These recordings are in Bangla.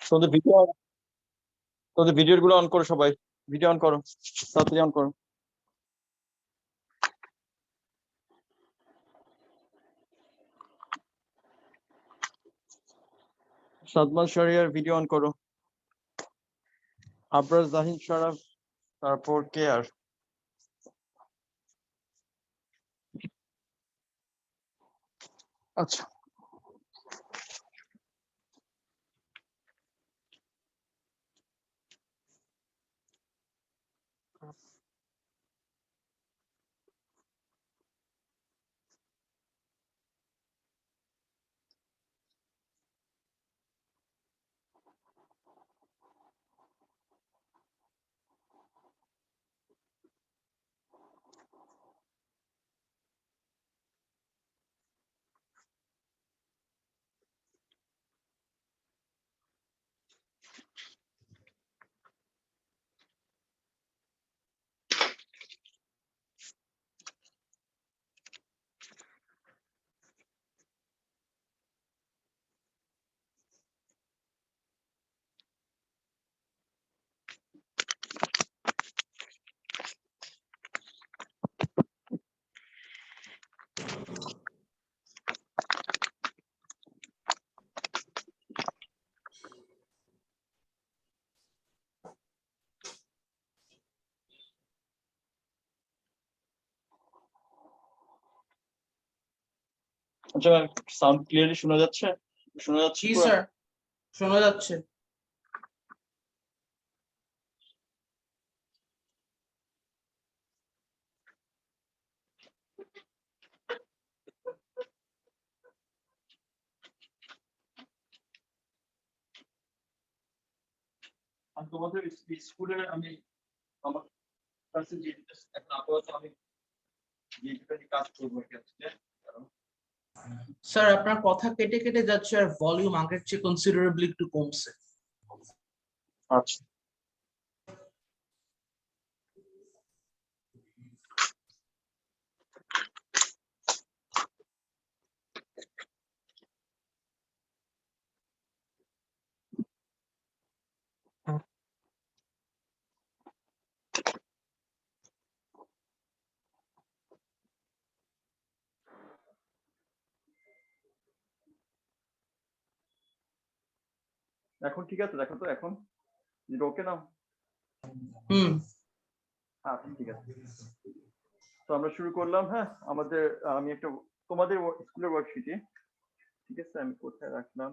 তোদের ভিডিও তোদের ভিডিও গুলো অন করো, সবাই ভিডিও অন করো, তাড়াতাড়ি অন করো। সাদমান শাহরিয়ার ভিডিও অন করো, আবরার জাহিন শরাফ, তারপর কে আর আচ্ছা আচ্ছা, সাউন্ড ক্লিয়ারলি শোনা যাচ্ছে? শোনা যাচ্ছে জি পুরো? স্যার, শোনা যাচ্ছে। আমি তোমাদের স্কুলে আমি আমার কাছে যে এখন আপাতত আমি যেটা কাজ করবো আর কি আজকে। স্যার আপনার কথা কেটে কেটে যাচ্ছে আর ভলিউম আগের চেয়ে কনসিডারেবলি একটু কমছে। আচ্ছা এখন ঠিক আছে? দেখো তো এখন ওকে নাও। হুম। হ্যাঁ ঠিক আছে, তো আমরা শুরু করলাম। হ্যাঁ, আমাদের আমি একটা তোমাদের স্কুলের ওয়ার্কশিটে, ঠিক আছে, আমি কোথায় রাখলাম,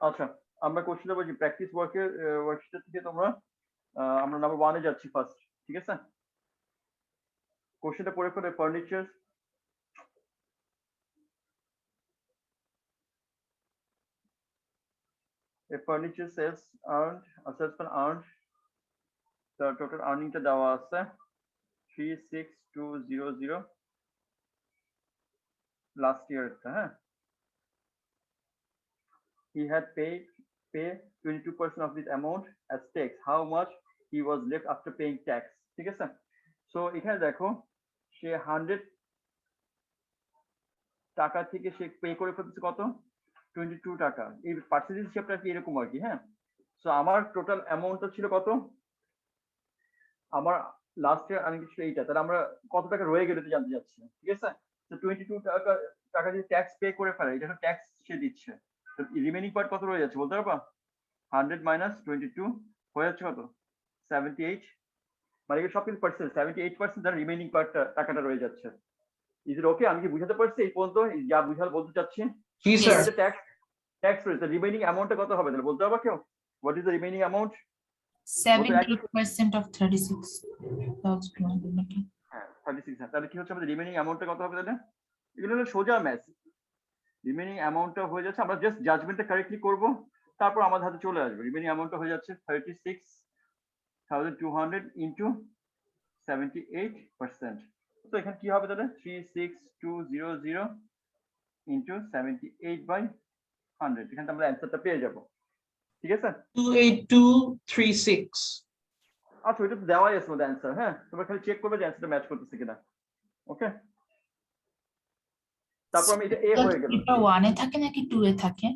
আচ্ছা আমরা কোশ্চেনটা বলছি প্র্যাকটিস ওয়ার্কের ওয়ার্কশিটের থেকে তোমরা আমরা নাম্বার 1 এ যাচ্ছি ফার্স্ট, ঠিক আছে? কোশ্চেনটা পড়ে ফেলে। Furniture a furniture sales earned salesman earned the total earning টা দেওয়া আছে 36200 last year টা। হ্যাঁ, he had pay 22% of this amount as tax. How much he was left after paying tax? ঠিক আছে, সো এখানে দেখো সে 100 টাকা থেকে সে পে করে ফেলছে কত, 22 টাকা। এই পার্সেন্টেজ হিসাবটা কি এরকম আর কি। হ্যাঁ, সো আমার টোটাল অ্যামাউন্টটা ছিল কত, আমার লাস্ট ইয়ার আর্নিং ছিল এইটা, তাহলে আমরা কত টাকা রয়ে গেলে জানতে যাচ্ছি, ঠিক আছে? তো 22 টাকা টাকা যদি ট্যাক্স পে করে ফেলে, এটা ট্যাক্স সে দিচ্ছে, তো রিমেনিং পার্ট কত রয়ে যাচ্ছে বলতে পারবা? 100 মাইনাস 22 হয়ে যাচ্ছে কত, 78। মানে সব কিছু পার্সেন্ট 78% তার রিমেনিং পার্টটা টাকাটা রয়ে যাচ্ছে। ইজ ইট ওকে? আমি কি বুঝাতে পারছি এই পর্যন্ত যা বুঝাল বলতে চাচ্ছি? জি স্যার। ট্যাক্স ট্যাক্স রয়েছে, রিমেনিং অ্যামাউন্টটা কত হবে তাহলে বলতে পারবা কেউ? What is the remaining amount? 78% of 36,200 নাকি? হ্যাঁ 36। তাহলে কি হচ্ছে আমাদের রিমেনিং অ্যামাউন্টটা কত হবে তাহলে? এগুলো হলো সোজা ম্যাথ। রিমেনিং অ্যামাউন্টটা হয়ে যাচ্ছে, আমরা জাস্ট জাজমেন্টটা কারেক্টলি করব, তারপর আমাদের হাতে চলে আসবে। রিমেনিং অ্যামাউন্টটা হয়ে যাচ্ছে 36,200 ইন্টু 78%। তো এখানে কি হবে তাহলে 36200 ইন্টু 78/100, এখানে আমরা অ্যান্সারটা পেয়ে যাব। ঠিক আছে, 28236। আচ্ছা ওইটা তো দেওয়াই আছে ওদের অ্যান্সার। হ্যাঁ, তোমরা খালি চেক করবে যে অ্যান্সারটা ম্যাচ করতেছে কিনা। ওকে, তারপর আমি এটা এ হয়ে গেল। পেপার 1 এ থাকে নাকি 2 এ থাকে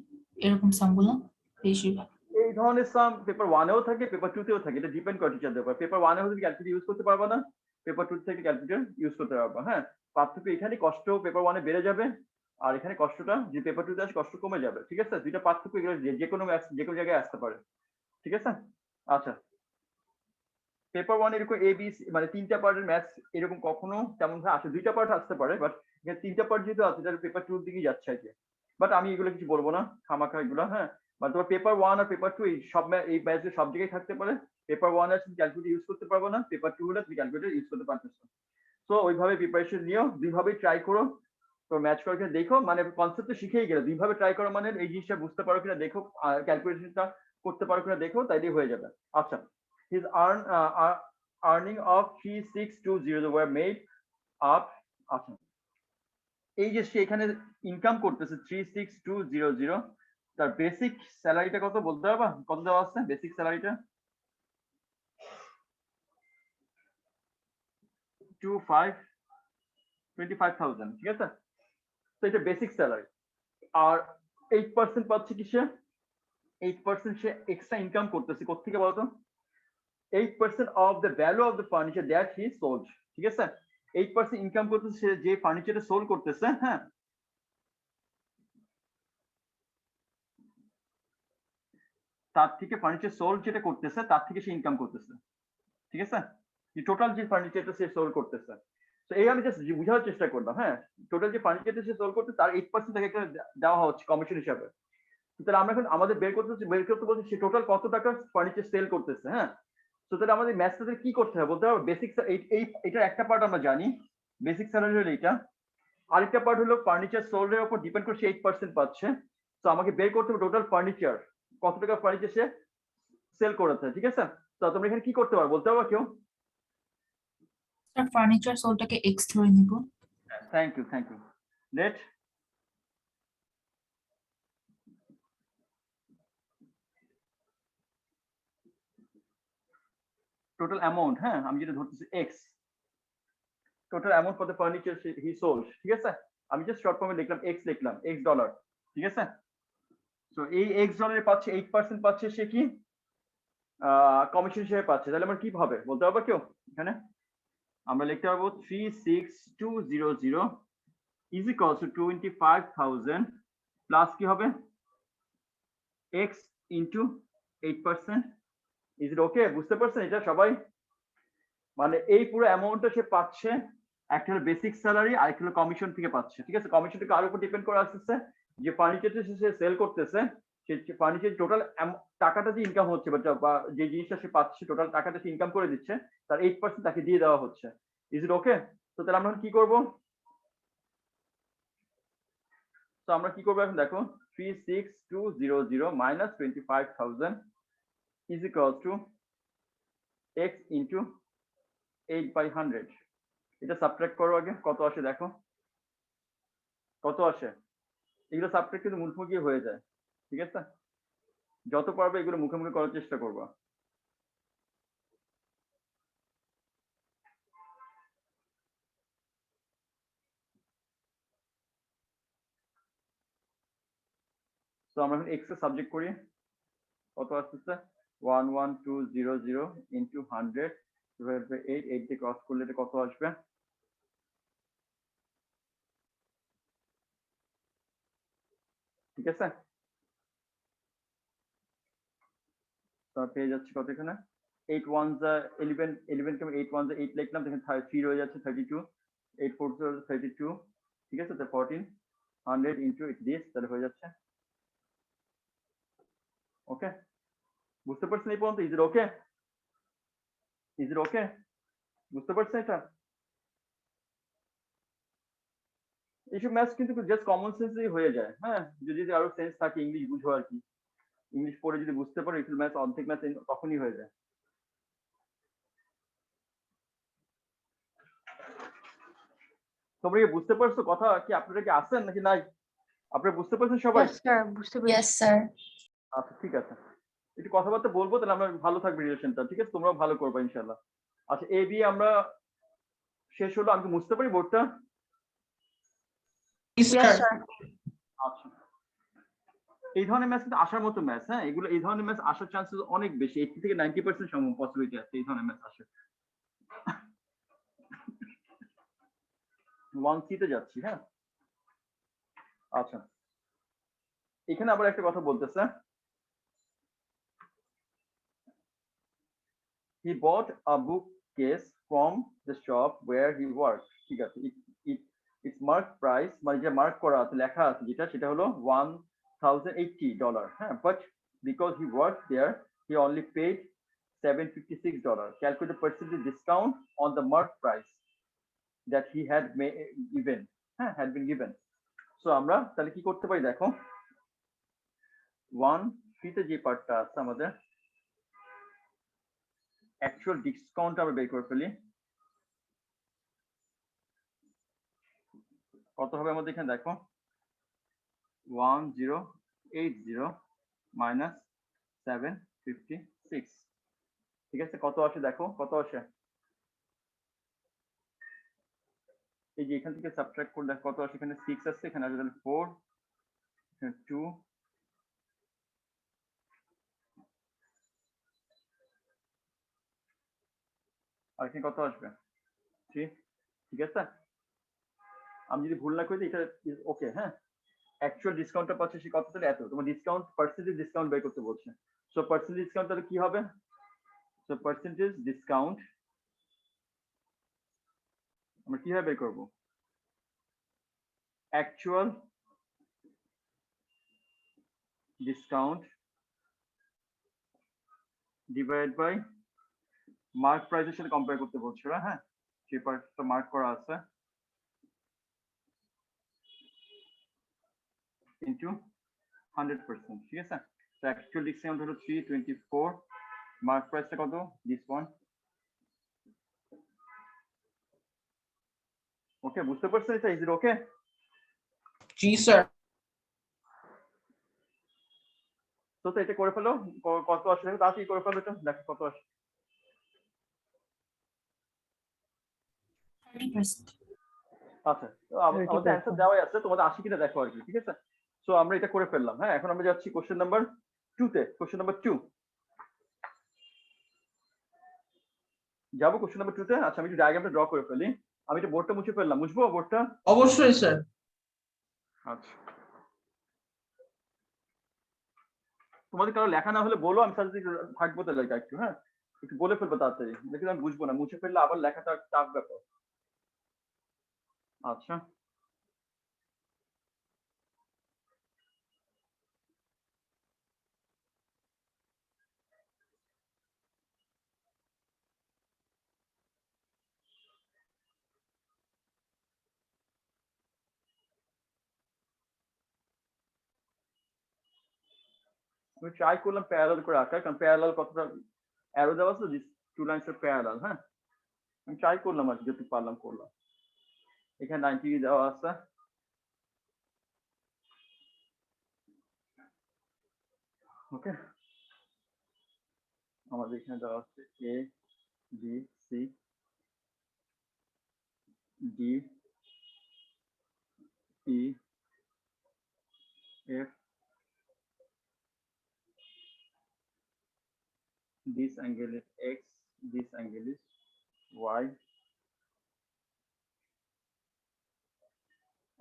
এরকম সামগুলো বেশিরভাগ? এই ধরনের সাম পেপার 1 এও থাকে, পেপার 2 তেও থাকে, এটা ডিপেন্ড করে টিচারদের উপর। পেপার 1 এ হলে ক্যালকুলেটর ইউজ করতে পারবে না, পেপার 2 থেকে ক্যালকুলেটর ইউজ করতে পারবে। হ্যাঁ, পার্থক্য এখানে, কষ্ট পেপার 1 এ বেড়ে যাবে, আর এখানে কষ্টটা যে পেপার 2 তে আসে কষ্ট কমে যাবে। ঠিক আছে, দুইটা পার্থক্য, এগুলো যে কোনো জায়গায় আসতে পারে। ঠিক আছে, আচ্ছা পেপার 1 এরকম এ বি মানে তিনটা পার্টের ম্যাথস এরকম কখনো তেমন ভাবে আসে, দুইটা পার্ট আসতে পারে, বাট এখানে তিনটা পার্ট যেহেতু আছে তাহলে পেপার 2 দিকেই যাচ্ছে আর কি। বাট আমি এগুলো কিছু বলবো না খামাখা এগুলো। হ্যাঁ, মানে তোমার পেপার 1 আর পেপার 2 এই সব এই ব্যাচে সব জায়গায় থাকতে পারে। পেপার 1 এ তুমি ক্যালকুলেটর ইউজ করতে পারবে না, পেপার 2 হলে তুমি ক্যালকুলেটর ইউজ করতে পারতেছো। তো ওইভাবে প্রিপারেশন নিও, দুইভাবেই ট্রাই করো। তো ম্যাচ করে কিনা দেখো, মানে কনসেপ্ট তো শিখেই গেলে, দুইভাবে ট্রাই করো মানে এই জিনিসটা বুঝতে পারো কিনা দেখো, ক্যালকুলেশনটা করতে পারো কিনা দেখো, তাইলেই হয়ে যাবে। আচ্ছা, his earning of 3620 were made up। আচ্ছা, এই যে সে এখানে ইনকাম করতেছে 36200, তার বেসিক স্যালারিটা কত বলতে পারবা? কত দেওয়া আছে বেসিক স্যালারিটা? 25,000। ঠিক আছে, তো এটা বেসিক স্যালারি। আর 8% পাচ্ছে কি সে? 8% সে এক্সট্রা ইনকাম করতেছে কোত্থেকে বলতো? 8% of the value of the furniture that he sold। ঠিক আছে, 8% ইনকাম করতেছে সে যে ফার্নিচারটা সোল্ড করতেছে। হ্যাঁ, তার থেকে ফার্নিচার সোল্ড যেটা করতেছে তার থেকে সে ইনকাম করতেছে। ঠিক আছে, টোটাল যে ফার্নিচারটা সে সোল্ড করতেছে, তো এই আমি জাস্ট বোঝার চেষ্টা করলাম। হ্যাঁ, টোটাল যে ফার্নিচারটা সে সোল্ড করতে তার 8% তাকে একটা দেওয়া হচ্ছে কমিশন হিসাবে। তাহলে আমরা এখন আমাদের বের করতে বলছি সে টোটাল কত টাকা ফার্নিচার সেল করতেছে। হ্যাঁ, তো তাহলে আমাদের ম্যাথটা কি করতে হবে বলতে হবে বেসিক, এটা একটা পার্ট আমরা জানি, বেসিক স্যালারি হলো এটা। আরেকটা পার্ট হলো ফার্নিচার সোল্ডের উপর ডিপেন্ড করে সে 8% পাচ্ছে। তো আমাকে বের করতে হবে টোটাল ফার্নিচার, কত টাকা ফার্নিচার সে সেল করেছে। ঠিক আছে, তো তোমরা এখানে কি করতে পারো বলতে পারো কেউ? স্যার ফার্নিচার সোলটাকে এক্স ধরে নিব। Thank you, let total amount. হ্যাঁ, আমি যেটা ধরতেছি X, total amount for the furniture he sold. ঠিক আছে, আমি জাস্ট শর্ট ফর্মে লিখলাম এক্স, লিখলাম এক্স ডলার। ঠিক আছে, তো এই এক্স ডলারে পাচ্ছে 8% পাচ্ছে সে কি কমিশন হিসেবে পাচ্ছে। তাহলে আমার কি হবে বলতে পারবো কেউ? এখানে আমরা লিখতে পারবো 36200 ইজ ইকুয়াল টু 25,000 প্লাস কি হবে x into 8%। Is it okay? বুঝতে পারছেন এটা সবাই? মানে এই পুরো অ্যামাউন্টটা সে পাচ্ছে, একটা হলো বেসিক স্যালারি আর একটা হলো কমিশন থেকে পাচ্ছে। ঠিক আছে, কমিশনটা কার উপর ডিপেন্ড করে আসতেছে? যে ফার্নিচারটা সে সেল করতেছে, সে ফার্নিচার টোটাল টাকাটা যে ইনকাম হচ্ছে বা যে জিনিসটা সে পাচ্ছে টোটাল টাকাটা সে ইনকাম করে দিচ্ছে, তার 8% তাকে দিয়ে দেওয়া হচ্ছে। ইজ ইট ওকে? তো তাহলে আমরা কি করব? তো আমরা কি করবো এখন দেখো, 36200 minus 25,000 is equal two x into 8/100। এটা সাবট্রাক্ট করো আগে, কত আসে দেখো, কত আসে। এগুলো সাবট্রাক্ট কিন্তু মুখোমুখি হয়ে যায়। ঠিক আছে, যত পারবে এগুলো মুখে মুখে করার চেষ্টা করবা। তো আমরা এখন এক্স এর সাবজেক্ট করি, কত আসতেছে 11200 ইন্টু 100 ডিভাইড বাই 8, 8 দিয়ে ক্রস করলে এটা কত আসবে? ঠিক আছে, তো পেয়ে যাচ্ছে কত এখানে 8 1 যা 11, 11 কে 8 1 যা 8 লিখলাম, দেখেন 3 রয়ে যাচ্ছে 32, 8 4 যা 32। ঠিক আছে, তো 1400 ইন্টু দিস, তাহলে হয়ে যাচ্ছে। ওকে, বুঝতে পারছেন এই পর্যন্ত? Is it okay? Is it okay? বুঝতে পারছেন এটা? এইসব ম্যাথস কিন্তু জাস্ট কমন সেন্সেই হয়ে যায়, হ্যাঁ, যদি আরো সেন্স থাকে, ইংলিশ বুঝো আর কি, ইংলিশ পড়ে যদি বুঝতে পারো একটু ম্যাথস, অর্ধেক ম্যাথস তখনই হয়ে যায়। তোমরা কি বুঝতে পারছো কথা, কি আপনারা কি আসছেন নাকি নাই? আপনারা বুঝতে পারছেন সবাই? Yes, sir. বুঝতে পেরেছি। Yes, sir. আচ্ছা ঠিক আছে, একটু কথাবার্তা বলবো, তাহলে আমরা ভালো থাকবে রিলেশনটা, ঠিক আছে, তোমরাও ভালো করবে ইনশাল্লাহ। আচ্ছা এ বি আমরা শেষ হলো, আমি কি বুঝতে পারি বোর্ডটা? Yes, Yes, sir. sir. আচ্ছা, এই ধরনের ম্যাচ কিন্তু আসার মতো ম্যাচ, হ্যাঁ, এগুলো এই ধরনের ম্যাচ আসার চান্সেস অনেক বেশি, 80 থেকে 90% সম্ভব পসিবিলিটি আছে এই ধরনের ম্যাচ আসে। 1C তে যাচ্ছি, হ্যাঁ। আচ্ছা, এখানে আবার একটা কথা বলতেছে, he bought a bookcase from the shop where he worked, ঠিক আছে, its mark price, মানে যে মার্ক করা আছে, লেখা আছে যেটা, সেটা হলো $1080, হ্যাঁ, but because he worked there he only paid $756. Calculate the percentage discount on the mark price that he had given, হ্যাঁ, had been given. So আমরা তাহলে কি করতে পারি দেখো, 1C তে যে পার্টটা আছে আমাদের অ্যাকচুয়াল ডিসকাউন্ট আমরা বের করে ফেলি। কত হবে আমাদের এখানে দেখো, 1080 মাইনাস 756, ঠিক আছে, কত আসে দেখো, কত আসে, এই যে এখান থেকে সাবট্রাক্ট করে দেখো কত আসে, এখানে 6 আসছে, এখানে আসবে তাহলে 4, এখানে 2, আর এখানে কত আসবে 3, ঠিক আছে। আমি যদি ভুল না করি এটা ওকে, হ্যাঁ, অ্যাকচুয়াল ডিসকাউন্টটা পাচ্ছে সে কত, তাহলে এত, তোমার ডিসকাউন্ট পার্সেন্টেজ ডিসকাউন্ট বের করতে বলছে। সো পার্সেন্টেজ ডিসকাউন্ট তাহলে কি হবে, সো পার্সেন্টেজ ডিসকাউন্ট আমরা কিভাবে বের করব, actual discount divide by mark প্রাইসের সাথে কম্পেয়ার করতে বলছে, হ্যাঁ, যে পার্টটা মার্ক করা আছে ইনটু 100%, ঠিক আছে। তো অ্যাকচুয়াল ডিসকাউন্ট হলো 324, মার্ক প্রাইসটা কত, দিস ওয়ান, ওকে, বুঝতে পারছেন এটা, is it okay? G sir. তো এটা করে ফেলো, কত আসে দেখো, তাড়াতাড়ি করে ফেলো, এটা দেখো কত আসে। 30%. আচ্ছা, তো আমাদের অ্যান্সার দেওয়াই আছে, তোমাদের 80 কিনা দেখো আর কি, ঠিক আছে। সো আমরা এটা করে ফেললাম, হ্যাঁ, এখন আমরা যাচ্ছি কোশ্চেন নাম্বার 2 তে। কোশ্চেন নাম্বার 2 যাবো, কোশ্চেন নাম্বার 2 তে। আচ্ছা আমি একটু ডায়াগ্রামটা ড্র করে ফেলি, আমি এটা বোর্ডটা মুছে ফেললাম, মুছবো বোর্ডটা? অবশ্যই স্যার। আচ্ছা, তোমাদের কারো লেখা না হলে বলো, আমি সাথে থাকবো তাহলে একটু, হ্যাঁ, একটু বলে ফেলবো তাড়াতাড়ি, দেখি আমি বুঝবো না, মুছে ফেললে আবার লেখাটা টাফ ব্যাপার। আচ্ছা, আমি ট্রাই করলাম প্যারালাল করে আঁকার, কারণ প্যারালাল কতটা অ্যারো দেওয়া আছে, টু লাইনস অফ প্যারালাল, হ্যাঁ, আমি ট্রাই করলাম আর কি, যতটুকু পারলাম করলাম। এখানে 90 ডিগ্রি দেওয়া আছে, ওকে, আমাদের এখানে দেওয়া আছে A B C D E F, this angle is x, this angle is y,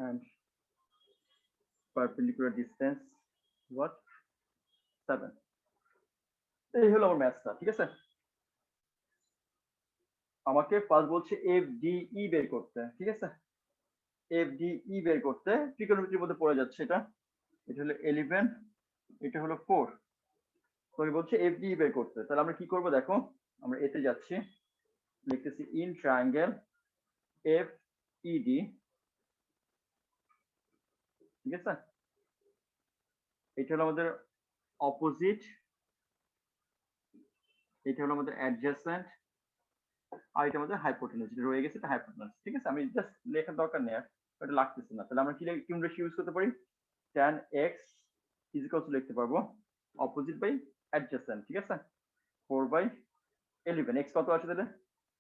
and perpendicular distance what, 7. এই হলো আমার ম্যাথটা, ঠিক আছে। আমাকে ফার্স্ট বলছে এফ ডি ই বের করতে, ঠিক আছে, এফ ডি ই বের করতে, ট্রিগোনোমেট্রির মধ্যে পড়ে যাচ্ছে এটা, এটা হলো 11, এটা হলো 4, তো আমি বলছি এফ ডি বের করতে, তাহলে আমরা কি করব দেখো, আমরা এতে যাচ্ছি, লিখতেছি in triangle F E D ঠিক আছে, এটা হলো আমাদের অপোজিট, এটা হলো আমাদের অ্যাডজেসেন্ট, আর এটা আমাদের হাইপোটেনাস, যেটা রয়ে গেছে এটা হাইপোটেনাস। ঠিক আছে, আমি জাস্ট লেখার দরকার নেই, এটা লাগতেছে না। তাহলে আমরা কি কোন রেশিও ইউজ করতে পারি? tan x is equal two লিখতে পারবো অপোজিট বাই অ্যাডজেসেন্ট। ঠিক আছে, 4/11। x কত আসে তাহলে?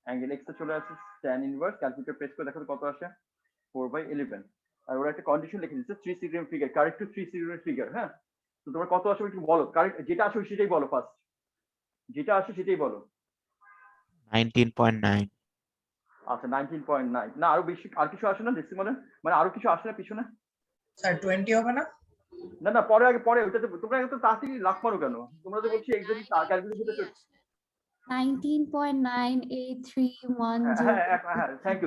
অ্যাঙ্গেল x এ চলে আসে tan ইনভার্স, ক্যালকুলেটর প্রেস করে দেখো তো কত আসে, 4/11। আর ওরা একটা কন্ডিশন লিখে দিচ্ছে 3 significant figure, correct to 3 significant figure. হ্যাঁ, তো তোমার কত আসবে একটু বলো, কারেক্ট যেটা আসবে সেটাই বলো, ফার্স্ট যেটা আসে সেটাই বলো। 19.9। আচ্ছা 19.9, না আরো বেশি, আর কিছু আসে না ডেসিমালে, মানে আরো কিছু আসে না পিছনে? স্যার 20 হবে না? না না, পরে আগে পরে ওইটাতে তোমরা এত তাড়াতাড়ি লাখ মারো কেন? তোমরা তো বলছি এক্সাক্টলি ক্যালকুলেশন। 19.98310 হ্যাঁ হ্যাঁ, থ্যাংক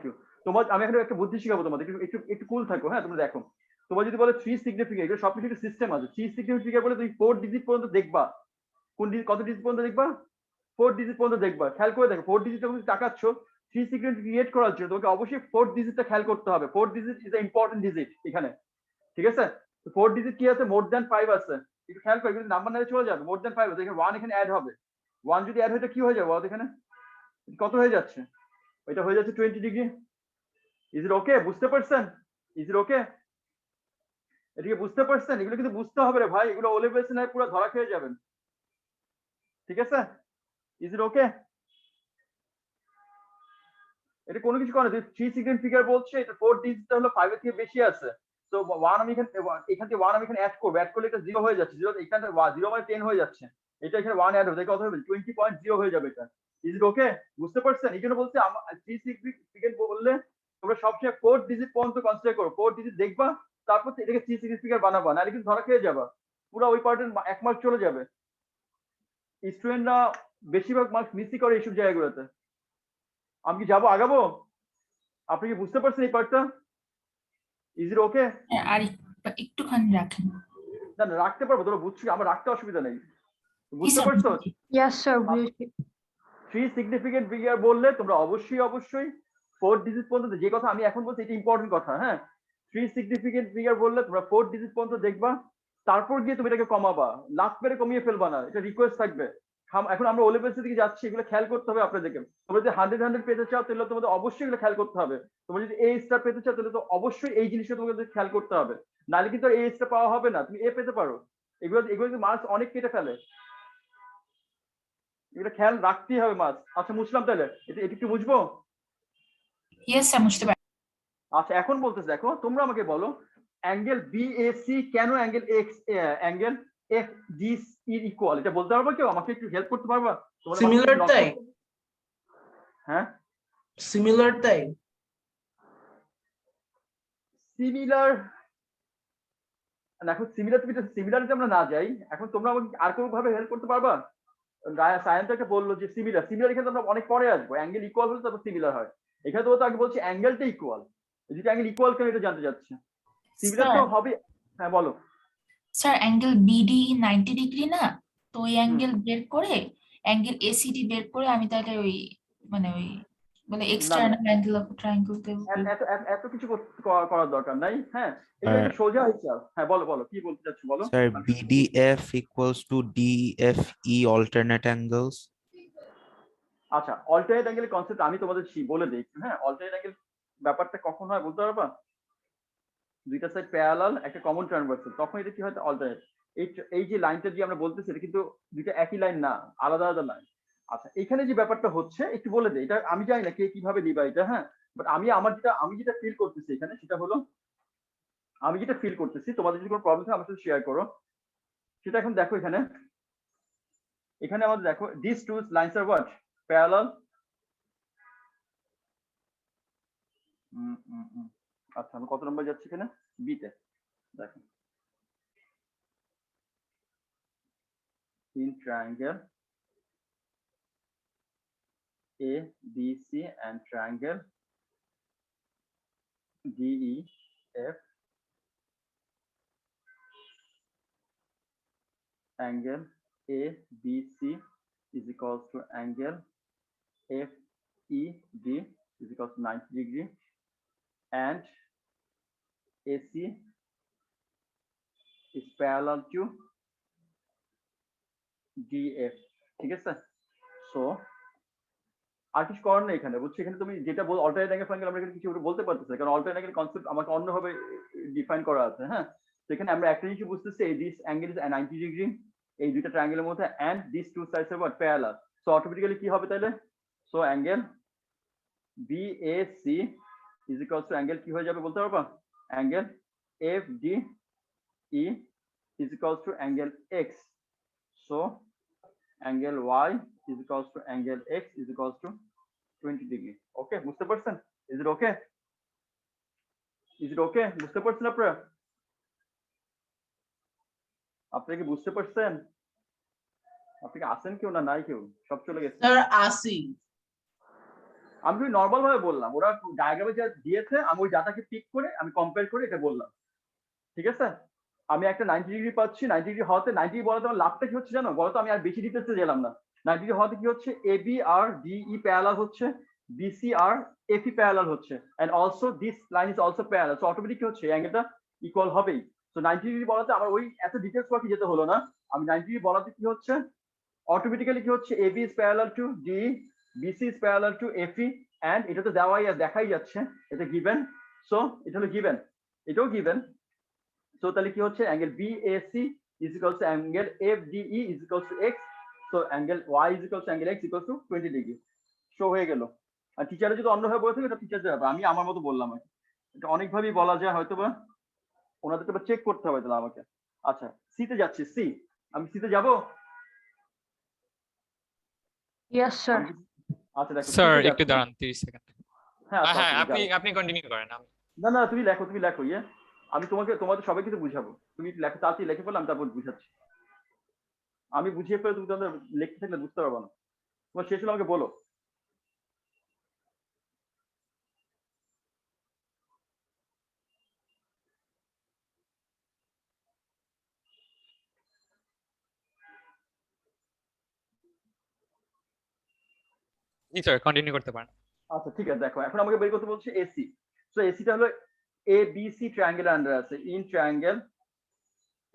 ইউ। তোমার আমি এখন একটা বুদ্ধি শিখাবো তোমাদের, একটু একটু একটু কুল থাকো। হ্যাঁ, তোমরা দেখো, তোমার যদি বলে 3 সিগনিফিকেন্ট, এগুলো সবকিছু একটা সিস্টেম আছে। 3 সিগনিফিকেন্ট ফিগার বলে তুমি 4 ডিজিট পর্যন্ত দেখবা। কোন ডিজিট, কত ডিজিট পর্যন্ত দেখবা? 4 ডিজিট পর্যন্ত দেখবা। খেয়াল করে দেখো, 4 ডিজিট যখন তাকাচ্ছ 3 সিগনিফিকেন্ট ক্রিয়েট করার জন্য তোমাকে অবশ্যই 4 ডিজিটটা খেয়াল করতে হবে। 4 digit is the important digit এখানে। ঠিক আছে, তো 4 ডিজিট কি আছে? মোর দ্যান 5 আছে। একটু খেয়াল করো, কিন্তু নাম্বার নালে চলে যাবে। মোর দ্যান 5 আছে, এখানে 1 এখানে অ্যাড হবে। 1 যদি অ্যাড হয় তো কি হয়ে যাবে এখানে? কত হয়ে যাচ্ছে? এটা হয়ে যাচ্ছে 20 ডিগ্রি। Is it okay? বুঝতে পারছেন? ইজ ইট ওকে? এদিকে বুঝতে পারছেন? এগুলো কিন্তু বুঝতে হবে রে ভাই, এগুলো ওলে বেসে নাই পুরো ধরা খেয়ে যাবেন। ঠিক আছে, ইজ ইট ওকে? এটা কোনো কিছু করে না, 3 সিগনিফিকেন্ট ফিগার বলছে, এটা 4 ডিজিটটা হলো 5 এর থেকে বেশি আছে। তো 1 আমি এখানে, এখান থেকে 1 আমি এখানে অ্যাড করব, অ্যাড করলে এটা 0 হয়ে যাচ্ছে। 0 এখানে 0 মানে 10 হয়ে যাচ্ছে। এটা এখানে 1 অ্যাড হবে, কত হবে? 20.0 হয়ে যাবে এটা। Is it okay? বুঝতে পারছেন? এই জন্য বলছি 3 সিগনিফিকেন্ট বললে তোমরা সবসময় 4 ডিজিট পর্যন্ত কনসিডার করো। 4 ডিজিট দেখবা, তারপর এটাকে 3 সিগনিফিকেন্ট বানাবা, নাহলে কিন্তু ধরা খেয়ে যাবা, পুরো ওই পার্টের 1 মার্ক চলে যাবে। স্টুডেন্টরা বেশিরভাগ মার্কস মিসই করে এইসব জায়গাগুলোতে। আমি কি যাবো আগাবো? আপনি কি বুঝতে পারছেন এই পার্টটা? ইজ ইট ওকে? হ্যাঁ, আর একটুখানি রাখেন। না না, রাখতে পারবো, তোমরা বুঝছি, আমার রাখতে অসুবিধা নেই। কি বুঝতে স্যার? পারছো? Yes, sir. We 3 significant figure বললে তোমরা অবশ্যই 4 ডিজিট পর্যন্ত, যে কথা আমি এখন বলছি এটা ইম্পর্টেন্ট কথা। হ্যাঁ, 3 সিগনিফিকেন্ট ফিগার বললে তোমরা 4 ডিজিট পর্যন্ত দেখবা, তারপর গিয়ে তুমি এটাকে কমাবা, লাস্ট পেরে কমিয়ে ফেলবা না, এটা রিকোয়েস্ট থাকবে। এখন আমরা ও লেভেলসের দিকে যাচ্ছি, এগুলো খেয়াল করতে হবে আপনাদেরকে। তোমরা যদি 100 পেতে চাও তাহলে তোমাদের অবশ্যই এগুলো খেয়াল করতে হবে। তোমরা যদি এ স্টার পেতে চাও তাহলে তো অবশ্যই এই জিনিসটা তোমাকে খেয়াল করতে হবে, নাহলে কিন্তু এ স্টার পাওয়া হবে না। তুমি এ পেতে পারো, এগুলো এগুলো মার্কস অনেক কেটে ফেলে, এগুলো খেয়াল রাখতেই হবে মার্কস। আচ্ছা মুছলাম, তাহলে এটা এটা কি বুঝবো? ইয়েস স্যার, বুঝতে পারি। আচ্ছা এখন বলতেছে, দেখো তোমরা আমাকে বলো, অ্যাঙ্গেল বিএসি কেন angle x angle F D এর ইকুয়াল, এটা বলতে পারবা কেউ? আমাকে একটু হেল্প করতে পারবা? তোমাদের মাথায় সিমিলার knock তাই? করতে- হ্যাঁ, সিমিলার তাই? সিমিলার। এখন সিমিলারিটি আমরা না যাই, এখন তোমরা আমাকে আর কোনো ভাবে হেল্প করতে পারবা? সায়েন্স একটা বললো যে সিমিলার এখানে আমরা অনেক পরে আসবো, অ্যাঙ্গেল ইকুয়াল হলে তারপর সিমিলার হয়। এখানে তো আগে বলছি অ্যাঙ্গেলটা ইকুয়াল, যদি অ্যাঙ্গেল ইকুয়াল কেন এটা জানতে চাচ্ছে। সিমিলার তো স্যার, হবে। হ্যাঁ বলো। স্যার অ্যাঙ্গেল বিডি 90 ডিগ্রি না, তো ওই অ্যাঙ্গেল বের করে অ্যাঙ্গেল এসিডি বের করে আমি তাহলে ওই মানে ওই মানে না না, এক্সটার্নাল অ্যাঙ্গেল অফ ট্রায়াঙ্গেল এত কিছু করার দরকার নাই। হ্যাঁ, এটা স্যার একটা সোজা হিসাব। হ্যাঁ বলো বলো, কি বলতে চাচ্ছ বলো। Sir BDF equals to DFE alternate angles. আচ্ছা, অল্টারনেট অ্যাঙ্গেলের কনসেপ্ট আমি তোমাদের বলে দিই একটু। হ্যাঁ, অল্টারনেট অ্যাঙ্গেল ব্যাপারটা কখন হয় বলতে পারবা? দুইটা সাইড প্যারালাল, একটা কমন ট্রান্সভার্সাল, তখন এটা কি হয়? অল্টারনেট। এই যে লাইনটা দিয়ে আমরা বলতেছি এটা কিন্তু দুইটা একই লাইন না, আলাদা আলাদা লাইন। আচ্ছা, এখানে যে ব্যাপারটা হচ্ছে একটু বলে দেই, এটা আমি জানি না কে কিভাবে নিবা এটা। হ্যাঁ, বাট আমি যেটা ফিল করতেছি এখানে সেটা হলো, আমি যেটা ফিল করতেছি, তোমাদের যদি কোনো প্রবলেম থাকে আমার সাথে শেয়ার করো। সেটা এখন দেখো, এখানে এখানে আমাদের দেখো, দিস টু লাইনস আর হোয়াট? প্যারালাল। আচ্ছা, আমি কত নম্বর যাচ্ছি এখানে? বি তে। দেখো, in triangle ABC and triangle DEF, angle ABC is equals to angle FED is equals to 90 degree, and AC is parallel to DF, ঠিক আছে? সো আর কিছু করার নেই এখানে, বুঝছো? এখানে তুমি যেটা বল অল্টারনেট অ্যাঙ্গেল আমরা এখানে কিছু বলতে পারতেছি না, কারণ অল্টারনেট অ্যাঙ্গেল কনসেপ্ট আমাকে অন্যভাবে ডিফাইন করা আছে। হ্যাঁ, তো এখানে আমরা একটা জিনিস বুঝতেছি, এই দিস অ্যাঙ্গেল ইজ 90 ডিগ্রি, এই দুইটা ট্রায়াঙ্গেলের মধ্যে, এন্ড দিস টু সাইডস আর হোয়াট প্যারালাল। সো অটোমেটিক্যালি কি হবে তাহলে? So angle BAC is equals to angle কি হয়ে যাবে বলতে পারবা? Angle FDE is equals to angle X. So angle Y is equals to angle X is equals to 20 degree. Okay, বুঝতে পারছেন? Is it okay? Is it okay? বুঝতে পারছেন আপনারা? আপনারা কি বুঝতে পারছেন? আপনি কি আছেন কেউ না নাই কেউ? সব চলে গেছে। স্যার আসি। আমি নরমাল ভাবে বললাম, ওরা ডায়াগ্রামে যা দিয়েছে আমি ওই ডাটাকে পিক করে আমি কম্পেয়ার করে এটা বললাম, ঠিক আছে? আমি একটা 90 ডিগ্রি পাচ্ছি, 90 ডিগ্রি হওয়াতে 90 ডিগ্রি বলাতে আমার লাভটা কি হচ্ছে জানো? বলতো আমি আর বেশি ডিটেলসে গেলাম না। 90 ডিগ্রি হওয়াতে কি হচ্ছে? AB আর DE প্যারালাল হচ্ছে, BC আর FE প্যারালাল হচ্ছে, and also this line is also parallel. So automatic কি হচ্ছে? অ্যাঙ্গেলটা ইকুয়াল হবেই। সো 90 ডিগ্রি বলাতে আমার ওই এত ডিটেলস বাকি যেতে হলো না। আমি 90 ডিগ্রি বলাতে কি হচ্ছে? অটোমেটিক্যালি কি হচ্ছে? AB is parallel to DE, BC is parallel to FE, and এটা তো দেখাই যাচ্ছে, এটা গিভেন। সো এটা হলো গিভেন, এটাও গিভেন। সো তাহলে কি হচ্ছে? Angle BAC is equals to angle FDE is equals to X. So angle Y is equals to angle X equals to 20 degree. Show হয়ে গেল। আর টিচারে যদি অন্যভাবে বলে থাকে এটা টিচারদের ব্যাপার, আমি আমার মতো বললাম আর কি। এটা অনেকভাবেই বলা যায়, হয়তো বা ওনাদেরকে বা চেক করতে হবে তাহলে আমাকে। আচ্ছা, সিতে যাচ্ছি। সি, আমি সিতে যাব। Yes, sir. আচ্ছা দেখো, স্যার C তে একটু যাচ্ছি। দাঁড়ান 30 সেকেন্ড। হ্যাঁ আচ্ছা, হ্যাঁ আচ্ছা, যাও। আপনি কন্টিনিউ করেন। না না, তুমি লেখো ইয়ে। আমি তোমাদের সবাইকে তো বুঝাবো, তুমি লেখো, তাড়াতাড়ি লিখে ফেলো, আমি তারপর বুঝাচ্ছি। আমি বুঝিয়ে ফেলে তুমি তোমাদের লিখতে থাকলে বুঝতে পারবো না। তোমার শেষ হলে আমাকে বলো। জি স্যার, কন্টিনিউ করতে পারেন। আচ্ছা ঠিক আছে, দেখো এখন আমাকে বের করতে বলছে এসি। সো এসিটা হলো ABC ট্রায়াঙ্গেল আন্ডার আছে, ইন ট্রায়াঙ্গেল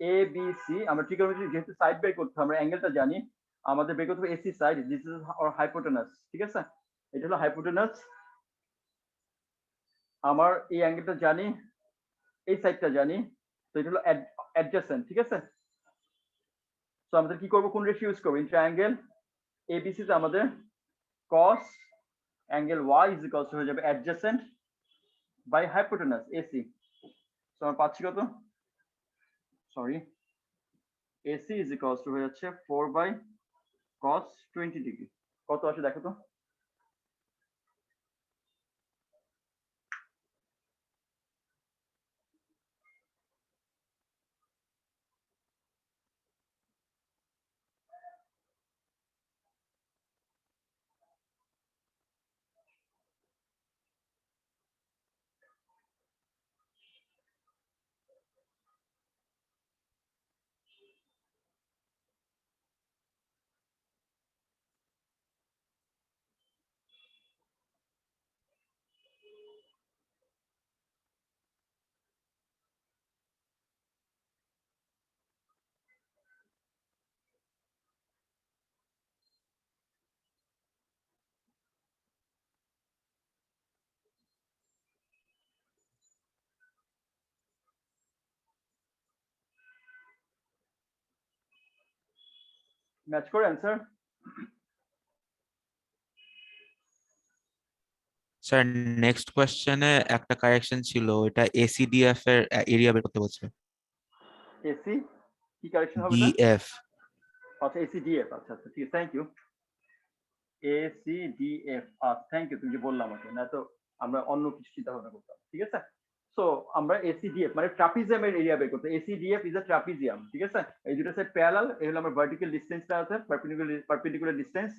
ABC। আমরা ট্রিগোনোমেট্রি যেহেতু সাইড বের করতে আমরা অ্যাঙ্গেলটা জানি, আমাদের বের করতে হবে AC side. This is our hypotenuse, ঠিক আছে? এটা হলো হাইপোটেনাস। আমার এই অ্যাঙ্গেলটা জানি, এই সাইডটা জানি, তো এটা হলো অ্যাডজেসেন্ট, ঠিক আছে? তো আমাদের কি করবো, কোন রেশিও ইউজ করবো? ইন ট্রায়াঙ্গেল ABC তে আমাদের cos angle Y is equals হয়ে যাবে অ্যাডজেসেন্ট বাই হাইপোটেনাস AC। তো আমরা পাচ্ছি কত? Sorry, AC is equals two হয়ে যাচ্ছে 4 বাই cos 20 ডিগ্রি। কত আসে দেখো তো? ম্যাচ করে অ্যান্সার? স্যার নেক্সট কোশ্চেনে একটা কারেকশন ছিল, এটা ACDF এর এরিয়া বের করতে বলছে। এসি কি কারেকশন হবে না? DF। আচ্ছা ACDF, আচ্ছা আচ্ছা ঠিক আছে, থ্যাংক ইউ। ACDF, আচ্ছা থ্যাংক ইউ, তুমি যে বললাম আমাকে, না তো আমরা অন্য কিছু চিন্তা ভাবনা করতাম, ঠিক আছে? সো আমরা ACDF মানে ট্রাপিজিয়ামের এরিয়া বের করতে। ACDF ইজ আ ট্রাপিজিয়াম, ঠিক আছে? এই দুটো সাইড প্যারালাল, এই হলো আমার ভার্টিক্যাল ডিসটেন্সটা আছে, পারপেন্ডিকুলার ডিসটেন্স।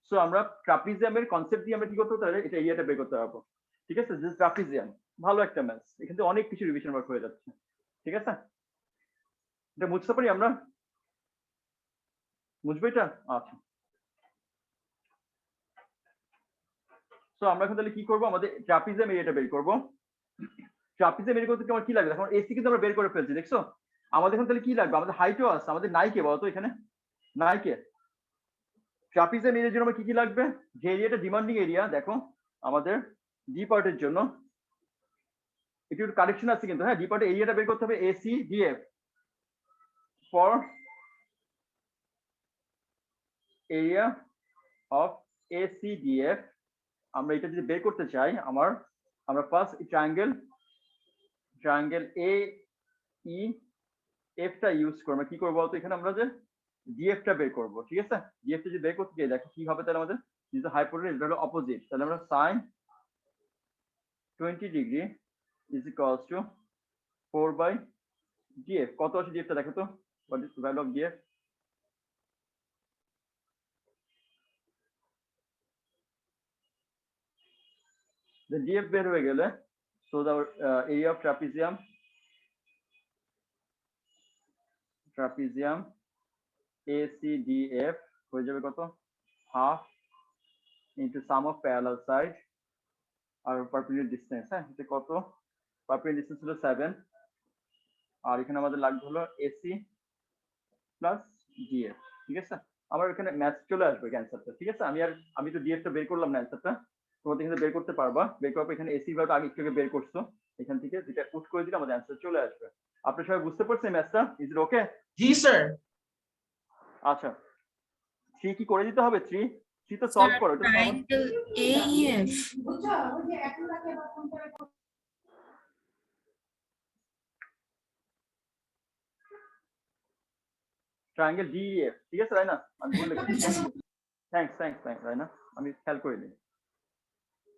সো আমরা ট্রাপিজিয়ামের কনসেপ্ট দিয়ে আমরা কি করতে পারবো? এটা এরিয়াটা বের করতে পারবো, ঠিক আছে? দিস ট্রাপিজিয়াম, ভালো একটা ম্যাথ, এখান থেকে অনেক কিছু রিভিশন ওয়ার্ক হয়ে যাচ্ছে, ঠিক আছে? এটা বুঝতে পারি আমরা, বুঝবো এটা? আচ্ছা, সো আমরা এখন তাহলে কি করবো? আমাদের ট্রাপিজিয়াম এরিয়াটা বের করবো। ট্রাপিজিয়াম এরিয়া করতে আমার কি লাগে? এখন এসি কিন্তু আমরা বের করে ফেলছি, দেখছো? আমাদের এখন তাহলে কি লাগবে? আমাদের হাইটও আছে, আমাদের নাই কে বলতো এখানে? নাই কে? ট্রাপিজিয়াম এরিয়ার জন্য আমার কি কি লাগবে? যে এরিয়াটা ডিমান্ডিং এরিয়া দেখো আমাদের ডি পার্টের জন্য একটু কারেকশন আছে কিন্তু, হ্যাঁ, ডি পার্টের এরিয়াটা বের করতে হবে AC DF for area of ACDF। আমরা এটা যদি বের করতে চাই আমরা ফার্স্ট ট্রায়াঙ্গেল AEF টা ইউজ করব। কি করবো বলতো? এখানে আমরা যে ডিএফ টা বের করব, ঠিক আছে? ডিএফ টা যদি বের করতে চাই দেখো কি হবে তাহলে আমাদের যেহেতু হাইপোটেনিউজ এটা হলো অপোজিট, তাহলে আমরা sin 20 degree is equals two 4/DF। কত আছে ডিএফ টা দেখো তো, what is value of DF? The DF বের হয়ে গেলে so the area of trapezium ACDF হয়ে যাবে কত? Half into sum of parallel side আর perpendicular distance। হ্যাঁ, এটা কত? perpendicular distance হলো 7 আর এখানে আমাদের লাগবে হলো AC প্লাস DF, ঠিক আছে? আমার এখানে ম্যাথ চলে আসবে অ্যান্সারটা, ঠিক আছে? আমি তো DF টা বের করলাম না, অ্যান্সারটা তোমাদের এখানে বের করতে পারবা। বের করার পর এখানে এসি ভ্যালুটা আগে একটু বের করছো, এখান থেকে যেটা পুট করে দিলে আমাদের অ্যান্সার চলে আসবে। আপনারা সবাই বুঝতে পারছেন ম্যাথটা? Is it okay? G sir. আচ্ছা, 3 কি করে দিতে হবে? 3 তো সলভ করো। এটা ট্রায়াঙ্গেল AEF ট্রায়াঙ্গেল DEF, ঠিক আছে রাইনা? আমি ভুল লিখেছি, থ্যাঙ্কস রাইনা, আমি খেয়াল করিনি।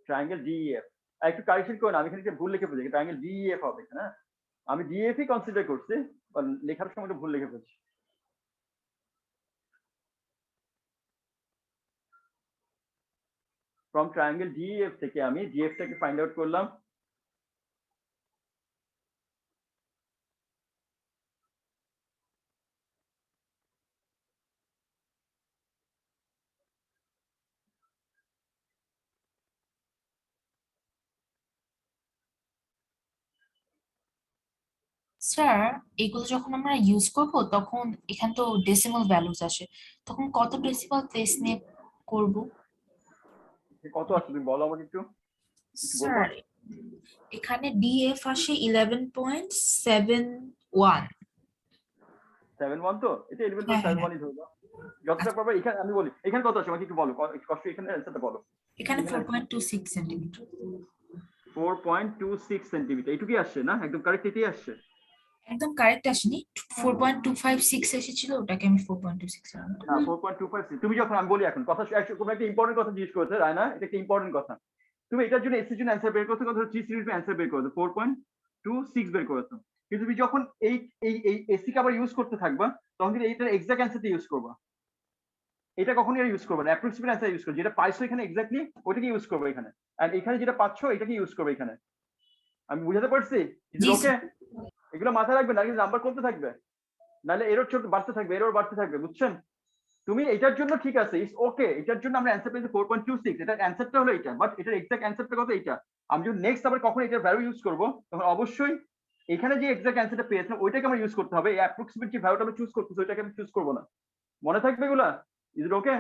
ট্রায়াঙ্গেল DEF একটু কারেকশন করুন, আমি এখানে একটা ভুল লিখে ফেলেছি, ট্রায়াঙ্গেল DEF হবে না, আমি DEF ই কনসিডার করছি, লেখার সময় একটু ভুল লিখে ফেলেছি। ফ্রম ট্রায়াঙ্গেল DEF থেকে আমি DF টাকে ফাইন্ড আউট করলাম। স্যার, এগুলো যখন আমরা ইউজ করব তখন এখানে তো ডেসিমাল ভ্যালুস আসে, তখন কত ডেসিমাল প্লেস নিয়ে করব? কত আছে তুমি বলো আমাকে একটু। স্যার, এখানে ডিএফ আসে 11.71। 7.1 তো এটা 11.71 ই ধরো যতটা পারবে। এখানে আমি বলি এখানে কত আছে আমাকে একটু বলো, কষ্ট এখানে অ্যান্সারটা বলো। এখানে 4.26 সেন্টিমিটার। 4.26 সেন্টিমিটার এইটুকুই আসছে না? একদম কারেক্ট এটাই আসছে। একদম কারেক্ট আসেনি, 4.256 এসেছিল, ওটাকে আমি 4.26 না 4.25। তুমি যখন আমি বলি এখন কথা কোনো একটা ইম্পর্টেন্ট কথা জিজ্ঞেস করেছে রায়না, এটা একটা ইম্পর্টেন্ট কথা। তুমি এটার জন্য এসির জন্য অ্যান্সার বের করতে কত 3 সিরিজ অ্যান্সার বের করতে 4.26 বের করেছো, কিন্তু তুমি যখন এই এসি কে আবার ইউজ করতে থাকবা তখন কিন্তু এইটার এক্সাক্ট অ্যান্সারটা ইউজ করবা। এটা কখনোই আর ইউজ করবে না, অ্যাপ্রক্সিমেট অ্যান্সার ইউজ করবে, যেটা পাইছো এখানে এক্স্যাক্টলি ওটাকে ইউজ করবে এখানে, আর এখানে যেটা পাচ্ছো এটাকে ইউজ করবে এখানে। আমি বুঝাতে পারছি? ওকে, এগুলো মাথায় রাখবে না, কিন্তু নাম্বার কমতে থাকবে, নাহলে এরর ছোট বাড়তে থাকবে, এরর বাড়তে থাকবে, বুঝছেন? তুমি এটার জন্য ঠিক আছে, ইটস ওকে, এটার জন্য আমরা অ্যান্সার পেয়েছি 4.26, এটার অ্যান্সারটা হলো এটা, বাট এটার এক্সাক্ট অ্যান্সারটা কত এটা। আমি যদি নেক্সট আবার কখন এটার ভ্যালু ইউজ করবো তখন অবশ্যই এখানে যে এক্সাক্ট অ্যান্সারটা পেয়েছিলাম ওইটাকে আমরা ইউজ করতে হবে, এই অ্যাপ্রক্সিমেট যে ভ্যালুটা আমরা চুজ করতেছি ওইটাকে আমি চুজ করবো না। মনে থাকবে এগুলা? Is it okay?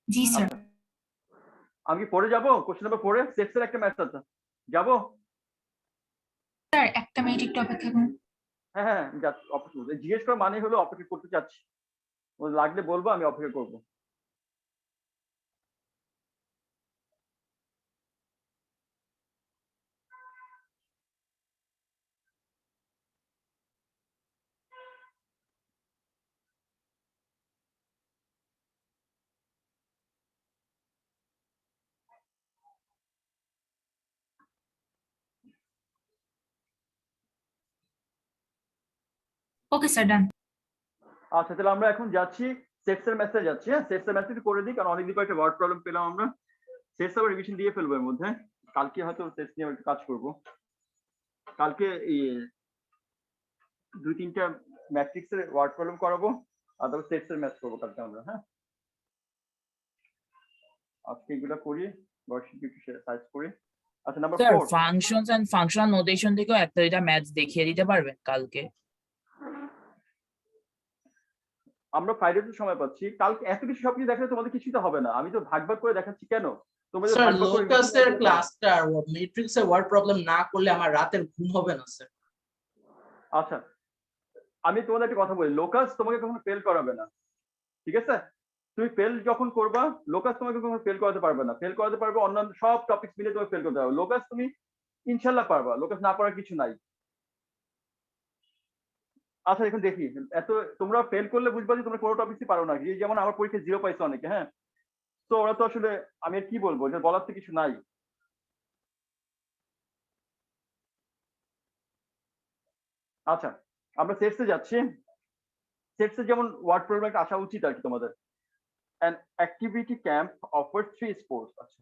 G sir. আমি কি পড়ে যাবো? কোশ্চেন নাম্বার 4 সেক্সের একটা ম্যাথ আছে, যাবো? স্যার একটা মিনিট একটু অপেক্ষা করুন। হ্যাঁ অপেক্ষা করবো, জিজ্ঞেস করা মানে হলো অপেক্ষা করতে চাচ্ছি, লাগলে বলবো, আমি অপেক্ষা করবো। ওকে স্যার, ডান। আচ্ছা তাহলে আমরা এখন যাচ্ছি সেক্সের ম্যাথে যাচ্ছি। হ্যাঁ, সেক্সের ম্যাথ একটু করে দিই, কারণ অনেকদিন পর একটা ওয়ার্ড প্রবলেম পেলাম আমরা। সেক্স আবার রিভিশন দিয়ে ফেলবো এর মধ্যে, কালকে হয়তো সেক্স নিয়ে একটু কাজ করব। কালকে এই 2-3টা ম্যাট্রিক্সের ওয়ার্ড প্রবলেম করাবো, আর তারপর সেক্সের ম্যাথ করবো কালকে আমরা। হ্যাঁ, আজকে এগুলো করি, ওয়ার্কশিট একটু সাইজ করি। আচ্ছা number sir 4, functions and functional notation থেকেও একটা দুইটা ম্যাথস দেখিয়ে দিতে পারবেন কালকে? আমরা ফ্রাইডেতে সময় পাচ্ছি, কালকে এত কিছু সবকিছু দেখালে তোমাদের কিছুই তো হবে না, আমি তো ভাগ ভাগ করে দেখাচ্ছি কেন তোমরা যদি স্যার ভাগ ভাগ করে লোকাসের ক্লাসটা ম্যাট্রিক্সের ওয়ার্ড প্রবলেম না করলে আমার রাতের ঘুম হবে না স্যার। আচ্ছা আমি তোমাদের একটা কথা বলি, লোকাস তোমাকে কখনো ফেল করাবে না, ঠিক আছে? তুমি ফেল যখন করবা, লোকাস তোমাকে কখনো ফেল করাতে পারবে না, ফেল করাতে পারবে অন্যান্য সব টপিকস মিলে তোমাকে ফেল করতে হবে, লোকাস তুমি ইনশাল্লাহ পারবা, লোকাস না পারার কিছু নাই। আচ্ছা এখন দেখি, এত তোমরা ফেল করলে বুঝবা যে তোমরা কোনো টপিকই পারো না, এই যেমন আমার পরীক্ষায় 0 পাইছে অনেকে, হ্যাঁ, তো ওরা তো আসলে আমি আর কি বলবো, যে বলার তো কিছু নাই। আচ্ছা আমরা সেটসে যাচ্ছি, সেটসে যেমন ওয়ার্ড প্রবলেম একটা আসা উচিত আর কি তোমাদের। An activity camp offers 3 sports. আচ্ছা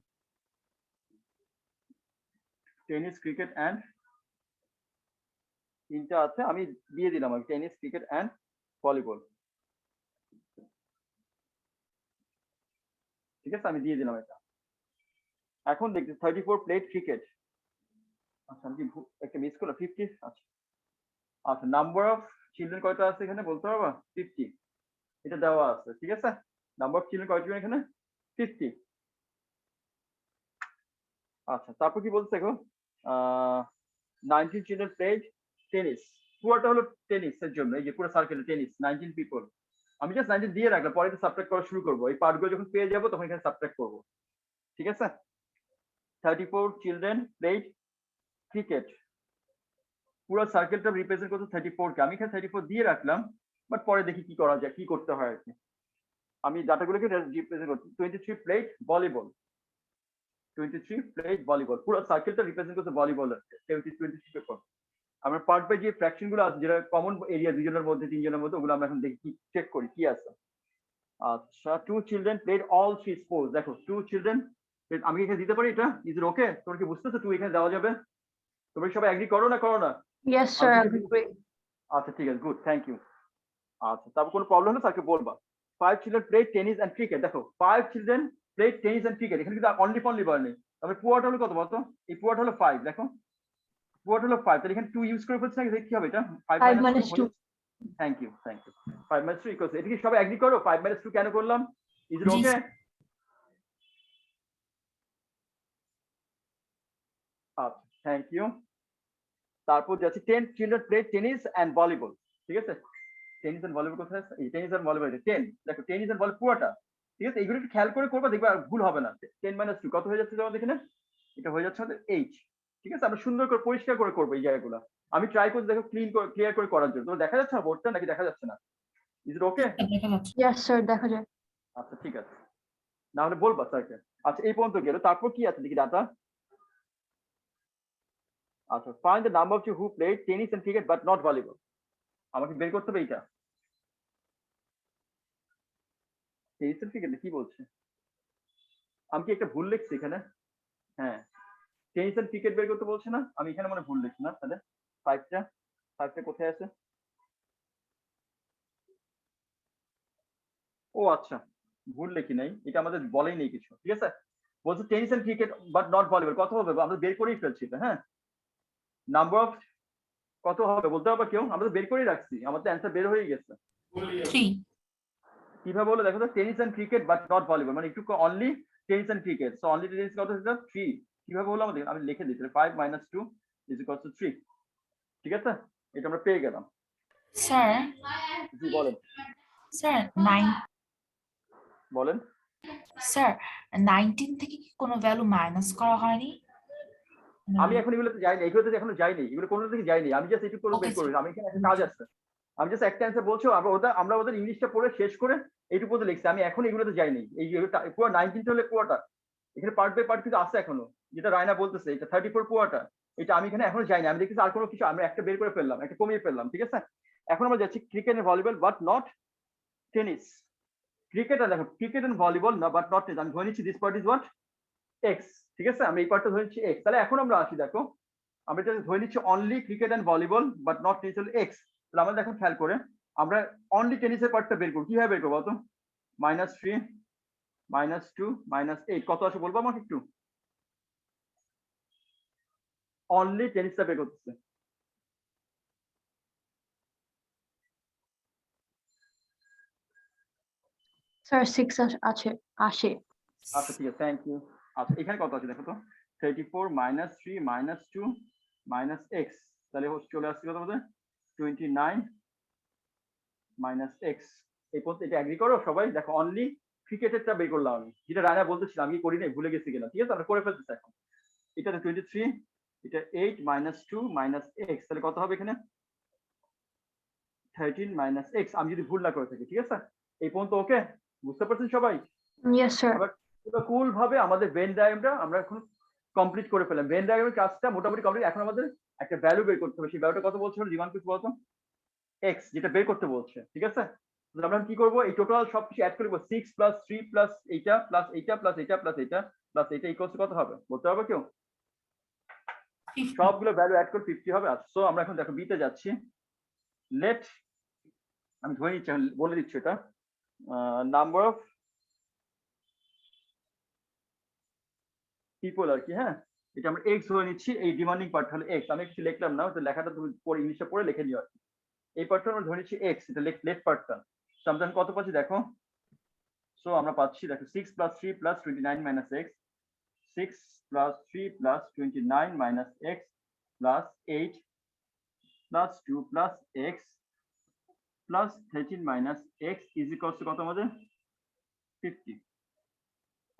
টেনিস, ক্রিকেট অ্যান্ড তিনটা আছে, আমি দিয়ে দিলাম আমি টেনিস, ক্রিকেট অ্যান্ড ভলিবল, ঠিক আছে আমি দিয়ে দিলাম এটা। এখন দেখছি 34 প্লেট ক্রিকেট, আচ্ছা আমি একটা মিস করলাম 50, আচ্ছা আচ্ছা নাম্বার অফ চিলড্রেন কয়টা আছে এখানে বলতে পারবা? 50, এটা দেওয়া আছে, ঠিক আছে। নাম্বার অফ চিলড্রেন কয়জন এখানে? 50। আচ্ছা তারপর কি বলছে দেখো, 19 চিলড্রেন প্লেড টেনিস, পুরোটা হলো টেনিসের জন্য, এই যে পুরো সার্কেলে টেনিস 19 পিপল, আমি জাস্ট 19 দিয়ে রাখলাম, পরে তো সাবট্রাক্ট করা শুরু করবো, এই পার্টগুলো যখন পেয়ে যাবো তখন এখানে সাবট্রাক্ট করবো, ঠিক আছে। 34 চিলড্রেন প্লেড ক্রিকেট, পুরো সার্কেলটা রিপ্রেজেন্ট করতে 34 কে, আমি এখানে 34 দিয়ে রাখলাম, বাট পরে দেখি কি করা যায়, কি করতে হয় আর কি। আমি ডাটাগুলোকে রিপ্রেজেন্ট করছি। 23 প্লেড ভলিবল, 23 প্লেড ভলিবল, পুরো সার্কেলটা রিপ্রেজেন্ট করতে ভলিবল আছে 23 পেপার। আমরা পার্ট বাই যে ফ্র্যাকশন গুলো আছে, যেটা কমন এরিয়া দুজনের মধ্যে তিনজনের মধ্যে, ওগুলো আমরা এখন দেখি কি চেক করি কি আছে। আচ্ছা 2 চিলড্রেন প্লেড অল 3 স্পোর্টস, দেখো 2 চিলড্রেন, আমি এখানে দিতে পারি এটা, ইজ ইট ওকে? তোমরা কি বুঝতেছো 2 এখানে দেওয়া যাবে? তোমরা সবাই এগ্রি করো না করো না? Yes, sir, I agree. আচ্ছা ঠিক আছে, গুড, থ্যাংক ইউ। আচ্ছা তারপর কোনো প্রবলেম হলে স্যারকে বলবা। 5 children play tennis and cricket, দেখো 5 children play tennis and cricket, এখানে কিন্তু অনলি বল নেই, তবে পুয়াটা হলো কত বলতো? এই পুয়াটা হলো 5, দেখো পুয়াটা হলো 5, তাহলে এখানে 2 ইউজ করে ফেলছি নাকি, দেখি কি হবে এটা? 5 minus 2. Thank you 5 minus 2 equals, এটা কি সবাই এগ্রি করো? 5 minus 2 কেন করলাম? ইজ ইট জি, ওকে? আচ্ছা থ্যাংক ইউ। তারপর যাচ্ছে 10 children play tennis and volleyball, ঠিক আছে। টেনিস এন্ড ভলিবল কোথায় আছে? এই টেনিস এন্ড ভলিবল 10, দেখো টেনিস এন্ড ভলিবল পুরোটা, ঠিক আছে, এগুলো একটু খেয়াল করে করবা, দেখবা আর ভুল হবে না। 10 minus 2 কত হয়ে যাচ্ছে আমাদের এখানে? এটা হয়ে যাচ্ছে আমাদের 8, ঠিক আছে। আমরা সুন্দর করে পরিষ্কার করে করবো এই জায়গাগুলো, আমি ট্রাই করছি দেখো ক্লিয়ার করে করার জন্য। তোমার দেখা যাচ্ছে না বোর্ডটা নাকি দেখা যাচ্ছে না? ইজ ইট ওকে? দেখা যাচ্ছে। Yes, sir, দেখা যায়। আচ্ছা ঠিক আছে, না হলে বলবা স্যারকে। আচ্ছা এই পর্যন্ত গেল, তারপর কি আছে দেখি ডাটা। আচ্ছা find the number of you who played tennis and cricket but not volleyball, আমাকে বের করতে হবে এইটা। টেনিস এন্ড ক্রিকেট কি বলছে? আমি কি একটা ভুল লিখছি এখানে? হ্যাঁ টেনিস এন্ড ক্রিকেট বের করতে বলছে না, আমি এখানে মনে ভুল লিখছি না, তাহলে 5টা কোথায় আছে? ও আচ্ছা ভুল লিখি নাই, এটা আমাদের বলেই নেই কিছু, ঠিক আছে। বলছে tennis and cricket but not volleyball, কত হবে? আমরা বের করেই ফেলছি এটা, হ্যাঁ। নাম্বার অফ কত হবে বলতে হবে কেউ? আমরা তো বের করেই রাখছি, আমাদের অ্যান্সার বের হয়ে গেছে। 3। কিভাবে বলে দেখো তো, tennis and cricket but not volleyball, মানে একটু only tennis and cricket, so only tennis কত সেটা 3, কিভাবে বললাম আমাদের? আমি লিখে দিচ্ছি 5 minus 2 is equal to 3, ঠিক আছে, এটা আমরা পেয়ে গেলাম। স্যার, জি বলেন স্যার 9, বলেন। স্যার 19 থেকে কি কোনো ভ্যালু মাইনাস করা হয়নি? আমি এখন এগুলোতে যাইনি, এগুলোতে এখনো যাইনি, এগুলো কোনো দিকে যাইনি, আমি জাস্ট একটু করে Okay, বের করি, sir. আমি এখানে একটা কাজ আছে, আমি জাস্ট একটা অ্যান্সার বলছি, আমরা ওদের ইংলিশটা পড়ে শেষ করে এইটুকু পর্যন্ত লিখছি, আমি এখন এগুলোতে যাইনি। এই পুরো 19 হলে পুরোটা এখানে পার্ট বাই পার্ট কিন্তু আছে এখনো, যেটা রায়না বলতেছে এটা 34 পুরোটা, এটা আমি এখানে এখনো যাইনি, আমি দেখতেছি আর কোনো কিছু আমরা একটা বের করে ফেললাম, একটা কমিয়ে ফেললাম, ঠিক আছে। এখন আমরা যাচ্ছি cricket and volleyball but not tennis. Cricket আর দেখো ক্রিকেট এন্ড ভলিবল না বাট নট টেনিস, আমি ধরে নিচ্ছি this part is what X, ঠিক আছে, আমি এই পার্টটা ধরে নিচ্ছি এক্স। তাহলে এখন আমরা আসি, দেখো আমরা এটা ধরে নিচ্ছি only cricket and volleyball but not tennis হল এক্স, তাহলে আমাদের এখন খেয়াল করে আমরা অনলি টেনিসের পার্টটা বের করব, কিভাবে বের করবো বলতো? -3 -2 -8 কত আসে বলবো আমাকে একটু? অনলি টেনিসটা বের করতেছে, স্যার 6 আছে আসে। আচ্ছা ঠিক আছে, থ্যাংক ইউ। আচ্ছা এখানে কত আছে দেখো তো, 34 মাইনাস 3 মাইনাস 2 মাইনাস এক্স, তাহলে চলে আসছে কত বলতে 29 মাইনাস এক্স। এই পর্যন্ত এটা অ্যাগ্রি করো সবাই? দেখো অনলি ক্রিকেটেরটা বের করলাম আমি, যেটা রায়না বলতেছিলাম আমি করি নাই, ভুলে গেছি কিনা, ঠিক আছে আমরা করে ফেলতেছি এখন। এটা 23, এটা 8 মাইনাস 2 মাইনাস এক্স, তাহলে কত হবে এখানে 13 মাইনাস এক্স, আমি যদি ভুল না করে থাকি, ঠিক আছে? এই পর্যন্ত ওকে, বুঝতে পারছেন সবাই? Yes sir. আবার কুল ভাবে আমাদের ভেন ডায়াগ্রামটা আমরা এখন কমপ্লিট করে ফেললাম। ভেন ডায়াগ্রামের কাজটা মোটামুটি কমপ্লিট। এখন আমাদের একটা ভ্যালু বের করতে হবে। সেই ভ্যালুটা কত বলছিল জীবন, কিছু বলতো? এক্স, যেটা বের করতে বলছে, ঠিক আছে? তাহলে আমরা কি করবো, এই টোটাল সবকিছু অ্যাড করবো, 6 প্লাস 3 প্লাস এইটা প্লাস এইটা প্লাস এইটা প্লাস এইটা প্লাস এইটা ইকুয়ালস কত হবে বলতে হবে কেউ? 50 সবগুলো ভ্যালু অ্যাড করে 50 হবে। আচ্ছা, সো আমরা এখন দেখো বিতে যাচ্ছি। লেট, আমি ধরে নিচ্ছি, আমি বলে দিচ্ছি এটা, নাম্বার অফ পিপল আর কি, হ্যাঁ, এটা আমরা এক্স ধরে নিচ্ছি, এই ডিমান্ডিং পার্ট হলো এক্স, আমি কিছু লিখলাম না, তো লেখাটা তুমি পরে ইংলিশে পড়ে লিখে নিও আর কি। এই পার্টটা আমরা ধরে নিচ্ছি এক্স, এটা লেট পার্টটা। তো আমরা কত পাচ্ছি দেখো, সো আমরা পাচ্ছি দেখো 6 plus 3 plus 29 minus x, 6 plus 3 plus 29 minus x plus 8 plus 2 plus x plus 13 minus x is equals to কত আমাদের 50।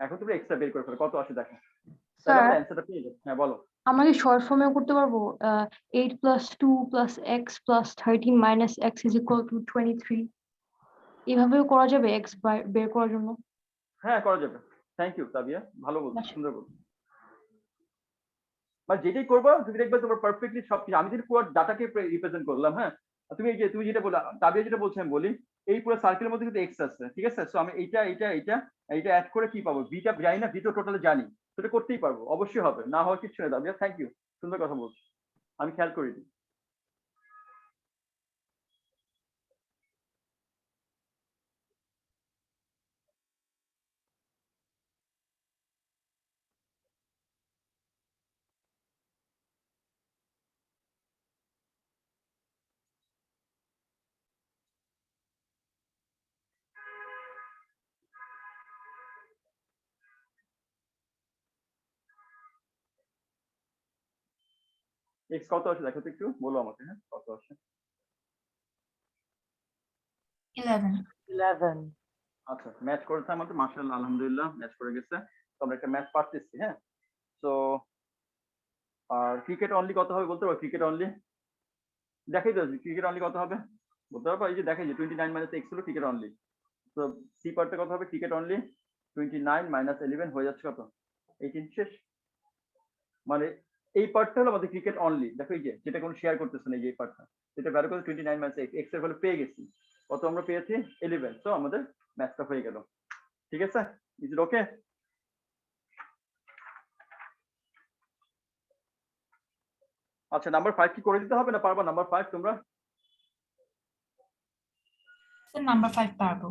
এখন তুমি এক্সট্রা বের করে ফেলো কত আসে দেখো, তাহলে স্যার আমরা অ্যানসারটা পেয়ে যাবো। হ্যাঁ বলো। আমরা কি শর্ট ফর্মেও করতে পারবো? 8 plus 2 plus x plus 13 minus x is equal two 23, এভাবেও করা যাবে এক্স বের করার জন্য? হ্যাঁ করা যাবে। থ্যাংক ইউ তাবিয়া, ভালো বলছো, আচ্ছা। সুন্দর বলছো। মানে যেটাই করবো তুমি দেখবে তোমার পারফেক্টলি সবকিছু, আমি যদি পুরো ডাটাকে রিপ্রেজেন্ট করলাম, হ্যাঁ, আর তুমি এই যে তুমি যেটা বললা, তাবিয়া যেটা বলছে আমি বলি, এই পুরো সার্কেলের মধ্যে কিন্তু এক্স আছে, ঠিক আছে? সো আমি এইটা এইটা এইটা এইটা অ্যাড করে কি পাবো, বিটা জানি না, বি তো টোটালি জানি, সেটা করতেই পারবো, অবশ্যই হবে, না হওয়ার কিছু নেই। তাবিয়া থ্যাংক ইউ, সুন্দর কথা বলছো, আমি খেয়াল করিনি। এক্স কত আসে দেখো তো একটু বলো আমাকে, হ্যাঁ কত আসে? 11 আচ্ছা ম্যাচ করেছে আমাদের, মাশাআল্লাহ আলহামদুলিল্লাহ ম্যাচ করে গেছে, তো আমরা একটা ম্যাচ পারতেছি, হ্যাঁ। তো আর ক্রিকেট অনলি কত হবে বলতে পারো? ক্রিকেট অনলি দেখাই তো, ক্রিকেট অনলি কত হবে বলতে পারবো? এই যে দেখাই যে 29 মাইনাস এক্স হলো ক্রিকেট অনলি, তো সি পার্টটা কত হবে ক্রিকেট অনলি? 29 মাইনাস 11 হয়ে যাচ্ছে কত 18 শেষ। মানে এই পার্টটা হলো আমাদের ক্রিকেট অনলি, দেখো এই যে যেটা কোনো শেয়ার করতেছে না, এই যে এই পার্টটা, যেটা ভ্যালু কত 29 মাইনাস এক্স এর ভ্যালু পেয়ে গেছি, কত আমরা পেয়েছি 11, তো আমাদের ম্যাচটা হয়ে গেল, ঠিক আছে? ইজ ইট ওকে? আচ্ছা নাম্বার 5 কি করে দিতে হবে না পারবা? নাম্বার 5 তোমরা নাম্বার 5 পারবো।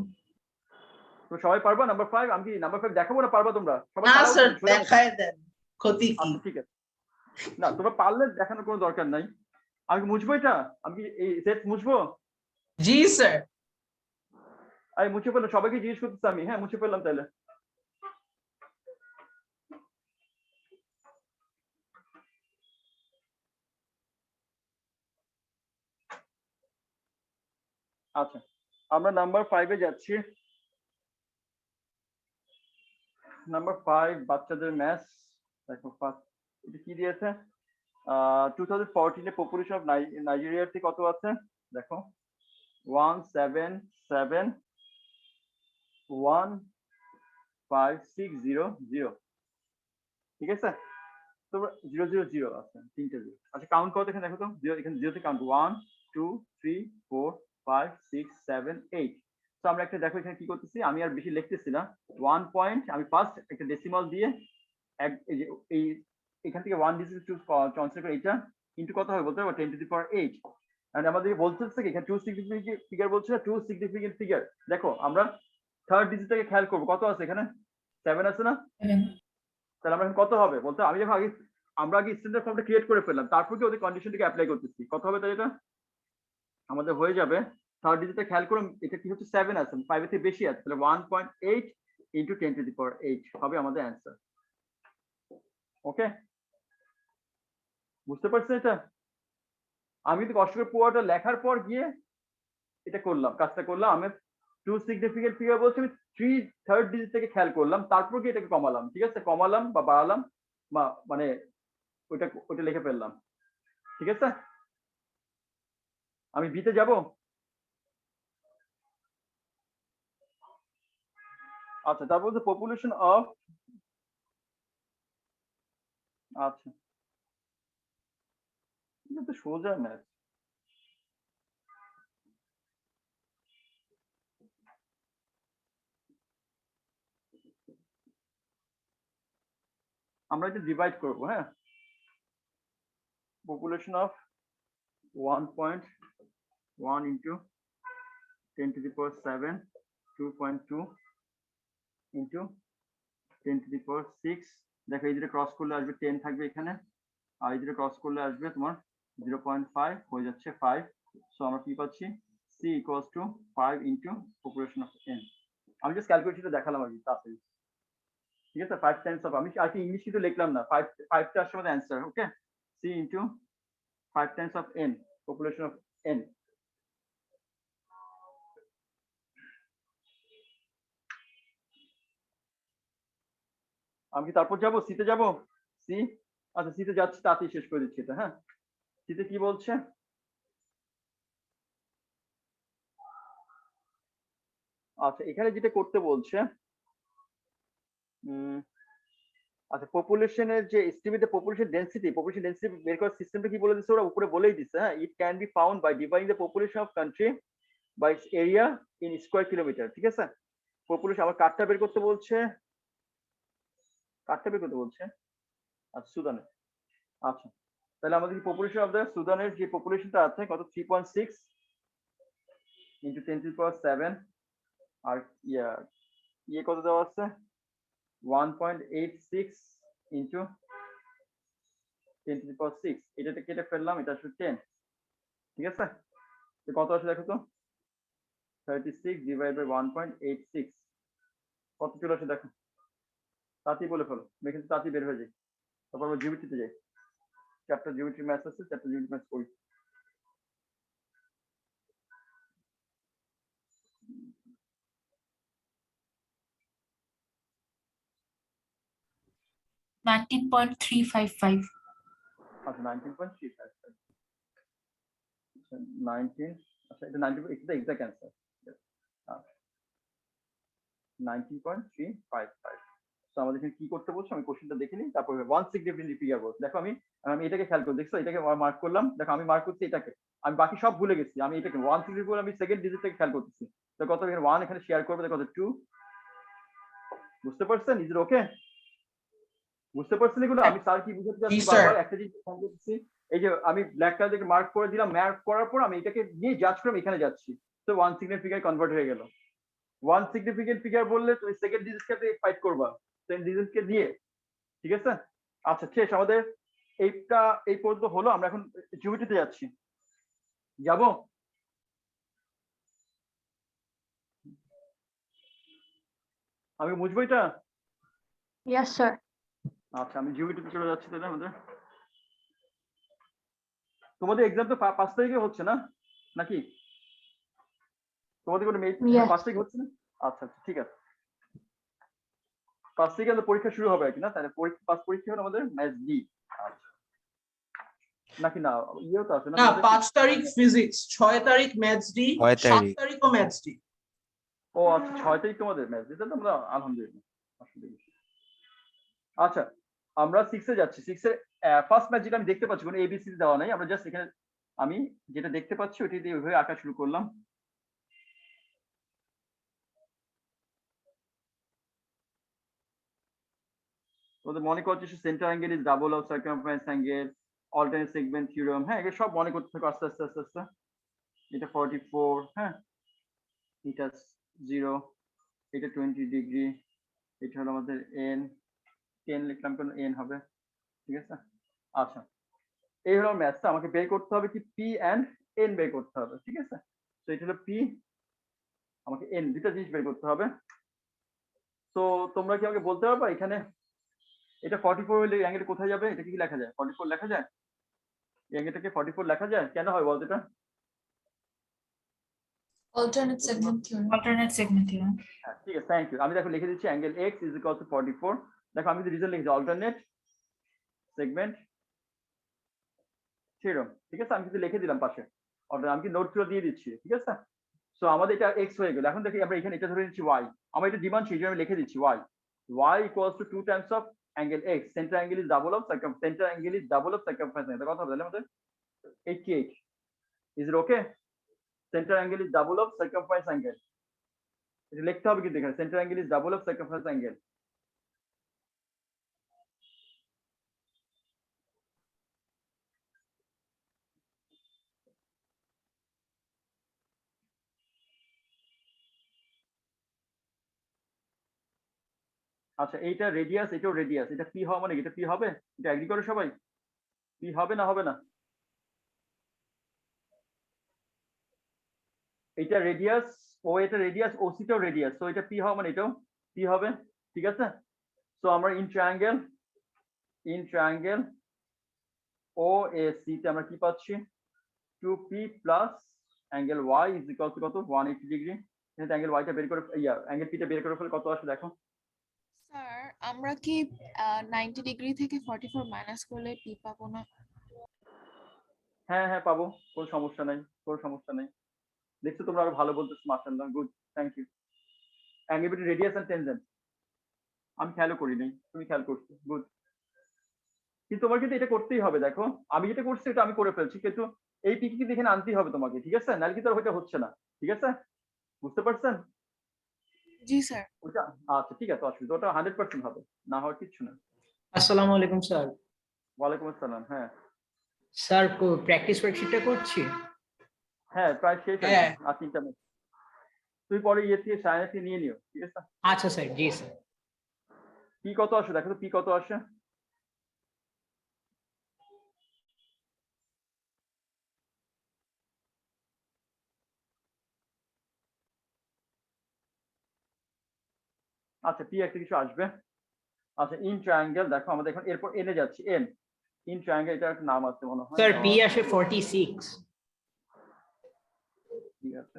তো সবাই পারবা নাম্বার 5? আমি কি নাম্বার 5 দেখাবো না পারবা তোমরা সবাই? না পারা স্যার উচিত, সোজা কথা। দেখায় দেন, ক্ষতি কি? আচ্ছা ঠিক আছে, না তোমরা পারলে দেখানোর কোনো দরকার নাই। আমি কি মুছবো এটা? আমি কি এই সেট মুছবো? জি স্যার। আমি মুছে ফেললাম, সবাইকে জিজ্ঞেস করতেছি আমি, হ্যাঁ মুছে ফেললাম তাহলে। আচ্ছা আমরা নাম্বার 5 এ যাচ্ছি। নাম্বার 5 বাচ্চাদের ম্যাথস, দেখো এটা কি দিয়েছে, 2014 এ পপুলেশন অফ নাইজেরিয়াতে কত আছে দেখো, 1771560, ঠিক আছে? তো 000 আছে, তিনটে জিরো। আচ্ছা কাউন্ট করো এখানে দেখো তো, জিরো এখানে জিরোতে কাউন্ট 1 2 3 4 5 6 7 8। তো আমরা একটা দেখো এখানে কি করতেছি, আমি আর বেশি লিখতেছি না, 1 পয়েন্ট আমি ফার্স্ট একটা ডেসিমাল দিয়ে এই যে এই এখান থেকে 1 ডিজিট টু ট্রান্সফার করে, এটা ইনটু কত হবে বলতে পারবো 10 টু দি পাওয়ার 8। এন্ড আমাদের বলতেছে কি এখানে 2 সিগনিফিকেন্ট ফিগার বলছে না, 2 সিগনিফিকেন্ট ফিগার। দেখো আমরা থার্ড ডিজিটটাকে খেয়াল করব, কত আছে এখানে 7 আছে না? তাহলে আমরা এখন কত হবে বলতে, আমি যখন আমরা আগে স্ট্যান্ডার্ড ফর্মটা ক্রিয়েট করে ফেললাম, তারপর কি ওদের কন্ডিশনটাকে অ্যাপ্লাই করতেছি, কত হবে তাহলে এটা আমাদের হয়ে যাবে থার্ড ডিজিটটা খেয়াল করুন, এটা কি হচ্ছে 7 আছে, 5 এর থেকে বেশি আছে, তাহলে 1.8 ইন্টু 10⁸ হবে আমাদের অ্যান্সার। ওকে, বুঝতে পারছেন এটা? আমি কিন্তু কষ্ট করে পুরোটা লেখার পর গিয়ে এটা করলাম, কাজটা করলাম। আমি টু সিগনিফিকেন্ট ফিগার বলছি, আমি থার্ড ডিজিট থেকে খেয়াল করলাম, তারপর গিয়ে এটাকে কমালাম। ঠিক আছে, কমালাম বা বাড়ালাম, বা মানে ওটা লিখে ফেললাম। ঠিক আছে, আমি বিতে যাব। আচ্ছা, তারপর হচ্ছে পপুলেশন অফ, আচ্ছা এটা তো সোজা ম্যাথ। আমরা এটা ডিভাইড করব। হ্যাঁ, পপুলেশন অফ 1.1 ইন্টু 10⁻7, 2.2 ইন্টু 10⁶। দেখো এই দুটো ক্রস করলে আসবে 10 থাকবে এখানে, আর এই দুটো ক্রস করলে আসবে তোমার 0.5, হয়ে যাচ্ছে 5। সো আমরা কি পাচ্ছি, c equals to 5 into population of n। আমি জাস্ট ক্যালকুলেশনটা দেখালাম আর কি তাড়াতাড়ি। ঠিক আছে, 5 টাইমস অফ, আমি আর কি ইংলিশ কিন্তু লিখলাম না, 5টা আসছে আমাদের answer. Okay, c into 5 Times of n, population of n। আমি কি তারপর যাবো সিতে যাব? সি, আচ্ছা সিতে যাচ্ছি, তাড়াতাড়ি শেষ করে দিচ্ছি এটা। হ্যাঁ, সিতে কি বলছে, আচ্ছা এখানে যেটা করতে বলছে, আচ্ছা পপুলেশনের যে এস্টিমেটেড পপুলেশন ডেনসিটি বের করার সিস্টেমটা কি বলে দিচ্ছে, ওরা উপরে বলেই দিচ্ছে। হ্যাঁ, it can be found by dividing the population of country by its area in square kilometer. ঠিক আছে, পপুলেশন আবার কার্ডটা বের করতে বলছে, আচ্ছা সুদানের। আচ্ছা, তাহলে আমাদের পপুলেশন অফ দ্য সুদানের যে পপুলেশনটা আছে কত, 3.6 ইন্টু 10⁻7, আর ইয়ে কত দেওয়া আছে, 1.86 ইন্টু 10⁶। এটাতে কেটে ফেললাম, এটা আসলে 10। ঠিক আছে, তো কত আসে দেখো তো, 36 ডিভাইড বাই 1.86 কত চলে আসে দেখো, তাতেই বলে ফেলো, এখানে তাতেই বের হয়ে যায়। তারপর আমরা জিওমেট্রিতে যাই, চ্যাপ্টার জিওমেট্রি ম্যাথস আছে, চ্যাপ্টার জিওমেট্রি ম্যাথস করি। $19.355 আচ্ছা 19.355, আচ্ছা 19, আচ্ছা এটা 90, এটা এক্সাক্ট অ্যান্সার। 19.355। তো আমাদের এখানে কি করতে বলছো, আমি কোশ্চেনটা দেখে নিই, তারপর ওয়ান সিগনিফিকেন্ট ফিগার বলছে। দেখো আমি আমি এটাকে খেয়াল করে দেখছো, এটাকে মার্ক করলাম, দেখো আমি মার্ক করছি এটাকে, আমি বাকি সব ভুলে গেছি, আমি এটাকে ওয়ান সিগনিফিকেন্ট, আমি সেকেন্ড ডিজিটটাকে খেয়াল করতেছি। তো কত এখানে 1 এখানে শেয়ার করবে, কত 2। বুঝতে পারছেন? Is okay? বুঝতে পারছেন এগুলো? আমি স্যার কি বুঝাতে জি, চাচ্ছি, স্যার। বারবার একটা জিনিস ফোন করতেছি, এই যে আমি ব্ল্যাক কালার থেকে মার্ক করে দিলাম, মার্ক করার পর আমি এটাকে নিয়ে জাজ করে এখানে যাচ্ছি, তো ওয়ান সিগনিফিকেন্ট ফিগার কনভার্ট হয়ে গেল। ওয়ান সিগনিফিকেন্ট ফিগার বললে তুমি সেকেন্ড ডিজিটকে ফাইট করবা, সেকেন্ড ডিজিটকে দিয়ে। ঠিক আছে, আচ্ছা শেষ আমাদের এইটা, এই পর্যন্ত হলো। আমরা এখন জিওমেট্রিতে যাচ্ছি, যাব? আমি বুঝবো এটা। Yes, sir. আচ্ছা আমি জিওমেট্রিতে চলে যাচ্ছি তাহলে। আমাদের তোমাদের এক্সাম তো 5 তারিখে হচ্ছে না নাকি? তোমাদের কোনো Yes. 5 তারিখে হচ্ছে না? আচ্ছা আচ্ছা ঠিক আছে, 5 তারিখে আমাদের পরীক্ষা শুরু হবে আর কি না? তাহলে পরীক্ষা হলো আমাদের ম্যাথ ডি। আচ্ছা, নাকি না ইয়েও তো আছে না? না, 5 তারিখ ফিজিক্স, 6 তারিখ ম্যাথস ডি, 6 7 তারিখ। তারিখও ম্যাথস ডি। ও আচ্ছা 6 তারিখ তোমাদের ম্যাথ ডি, তাহলে আমরা আলহামদুলিল্লাহ। আচ্ছা আমরা 6 এ যাচ্ছি। 6 এর ফার্স্ট ম্যাচ যেটা আমি দেখতে পাচ্ছি, কোনো এবিসি দেওয়া নাই, আমরা জাস্ট এখানে আমি যেটা দেখতে পাচ্ছি ওইটা দিয়ে ওইভাবে আঁকা শুরু করলাম। তোমাদের মনে করছে centre angle is double of circumference angle, alternate segment theorem. হ্যাঁ, এগুলো সব মনে করতে থাকো আস্তে আস্তে আস্তে আস্তে। এটা 44, হ্যাঁ এটা 0, এটা 20 ডিগ্রি, এটা হলো আমাদের এন, 10 লিখলাম কেন, এন হবে। ঠিক আছে, আচ্ছা এই হলো ম্যাথটা। আমাকে বের করতে হবে কি পি এন্ড এন বের করতে হবে। ঠিক আছে, তো এটা হলো পি, আমাকে এন, দুটা জিনিস বের করতে হবে। তো তোমরা কি আমাকে বলতে পারবা এখানে এটা 44 হলে অ্যাঙ্গেল কোথায় যাবে? এটা কি লেখা যায়? 44 লেখা যায়? এই অ্যাঙ্গেলটাকে 44 লেখা যায়? কেন হয় বলতো এটা? Alternate segment theorem. Alternate segment theorem. হ্যাঁ, ঠিক আছে, থ্যাংক ইউ। আমি দেখো লিখে দিচ্ছি angle x is equal two 44। দেখো আমি যদি রিজন লিখেছি অল্টারনেট সেগমেন্ট থিওরেম, ঠিক আছে, আমি কিন্তু লিখে দিলাম পাশে, আমি কি নোটগুলো দিয়ে দিচ্ছি, ঠিক আছে। সো আমাদের এটা এক্স হয়ে গেল। এখন দেখি আমরা এখানে এটা ধরে নিচ্ছি ওয়াই, আমার এটা ডিমান্ড ছিল, আমি লিখে দিচ্ছি Y equals to 2 times of angle X, center angle is double of center angle is double of circumference. এটা কথা বললাম আমাদের 88, is it okay? Center angle is double of circumference angle, এটা লিখতে হবে কিন্তু এখানে, center angle is double of circumference angle. আচ্ছা, এইটা রেডিয়াস, এটাও রেডিয়াস, এটা পি হওয়া মানে এটা পি হবে, এটা এগ্রি করে সবাই? পি হবে না হবে না? এটা রেডিয়াস, ও এটা রেডিয়াস, ও সিটাও রেডিয়াস, তো এটা পি হওয়া মানে এটাও পি হবে, ঠিক আছে। সো আমরা in triangle O A C তে আমরা কি পাচ্ছি? 2p plus angle Y is equal to কত? 180 ডিগ্রি। এখানে অ্যাঙ্গেল ওয়াইটা বের করে, অ্যাঙ্গেল পিটা বের করে ফেলে কত আসে দেখো। স্যার আমরা কি 90 ডিগ্রি থেকে 44 মাইনাস করলে পি পাবো না? হ্যাঁ হ্যাঁ পাবো, কোনো সমস্যা নাই, কোনো সমস্যা নাই। দেখছো তোমরা আরো ভালো বলতেছো, মাশাআল্লাহ, good, thank you. Angle between radius and tangent আমি খেয়ালও করি নাই, তুমি খেয়াল করছো, গুড। কিন্তু তোমার কিন্তু এটা করতেই হবে, দেখো আমি যেটা করছি এটা আমি করে ফেলছি, কিন্তু এই পিকে কিন্তু এখানে আনতেই হবে তোমাকে, ঠিক আছে, নাহলে কিন্তু আর ওইটা হচ্ছে না, ঠিক আছে, বুঝতে পারছেন? জি স্যার। ওটা আচ্ছা ঠিক আছে, অসুবিধা, ওটা 100% হবে, না হওয়ার কিচ্ছু না। আসসালামু আলাইকুম স্যার। ওয়ালাইকুম আসসালাম। হ্যাঁ স্যার প্র্যাকটিস ওয়ার্কশিটটা করছি। হ্যাঁ, প্রায় শেষ আর হ্যাঁ। কি, আর 3টা মিনিট। তুই পরে ইয়ে থেকে সায়েন্স নিয়ে নিও, ঠিক আছে। আচ্ছা স্যার, জি স্যার। পি কত আসে দেখো তো, পি কত আসে? আচ্ছা পি একটা কিছু আসবে। আচ্ছা ইন ট্রায়াঙ্গেল, দেখো আমাদের এখন এরপর এনে যাচ্ছি, এন ইন ট্রায়াঙ্গেল, এটা একটা নাম আছে মনে হয়। স্যার পি আসে 46। ঠিক আছে,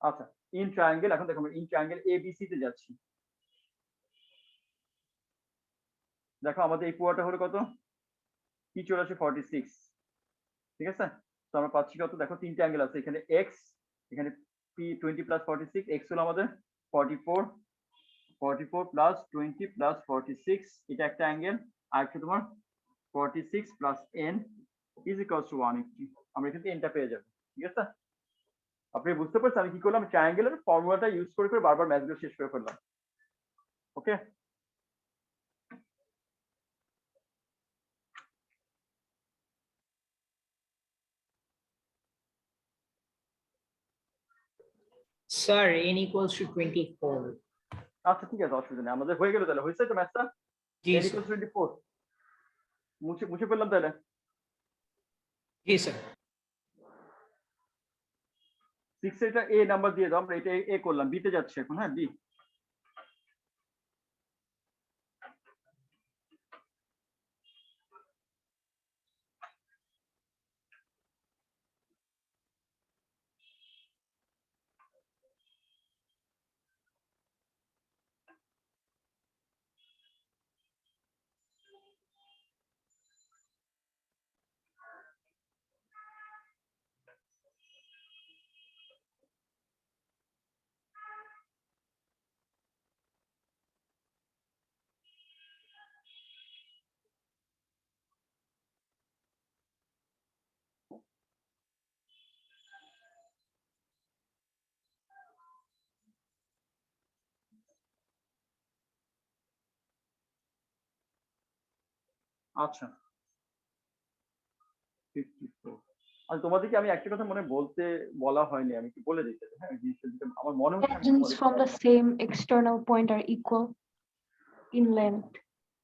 আচ্ছা ইন ট্রায়াঙ্গেল, এখন দেখো আমরা in triangle A B C তে যাচ্ছি। দেখো আমাদের এই পুয়াটা হলো কত? পি চলে আসে 46, ঠিক আছে। তো আমরা পাচ্ছি কত? দেখো তিনটে অ্যাঙ্গেল আছে এখানে, এক্স, এখানে পি 20 প্লাস 46, এক্স হলো আমাদের 44, 44 প্লাস 20 প্লাস 46, এটা একটা অ্যাঙ্গেল, আর একটা তোমার 46 plus N is equals to 180। আমরা এখান থেকে এনটা পেয়ে যাবো, ঠিক আছে। আপনি বুঝতে পারছেন আমি কি করলাম? ট্রায়াঙ্গেলের ফর্মুলাটা ইউজ করে করে বারবার ম্যাথগুলো শেষ করে ফেললাম, okay. Sir n equals to 24। আচ্ছা ঠিক আছে, অসুবিধা নেই, আমাদের হয়ে গেল তাহলে, হয়েছে তো ম্যাথটা, জি n স্যার। equals 24 মুছে মুছে ফেললাম তাহলে। জি স্যার। 6 এটা এ নাম্বার দিয়ে দাও, আমরা এটা এ করলাম, বি তে যাচ্ছে এখন, হ্যাঁ বি। আচ্ছা 54। আর তোমাদেরকে আমি একটা কথা মনে বলা হয়নি, আমি কি বলে দিতে, হ্যাঁ জিনিসটা যেটা আমার মনে হচ্ছে আমি Tangents তোমাদেরকে from the same external point are equal in length.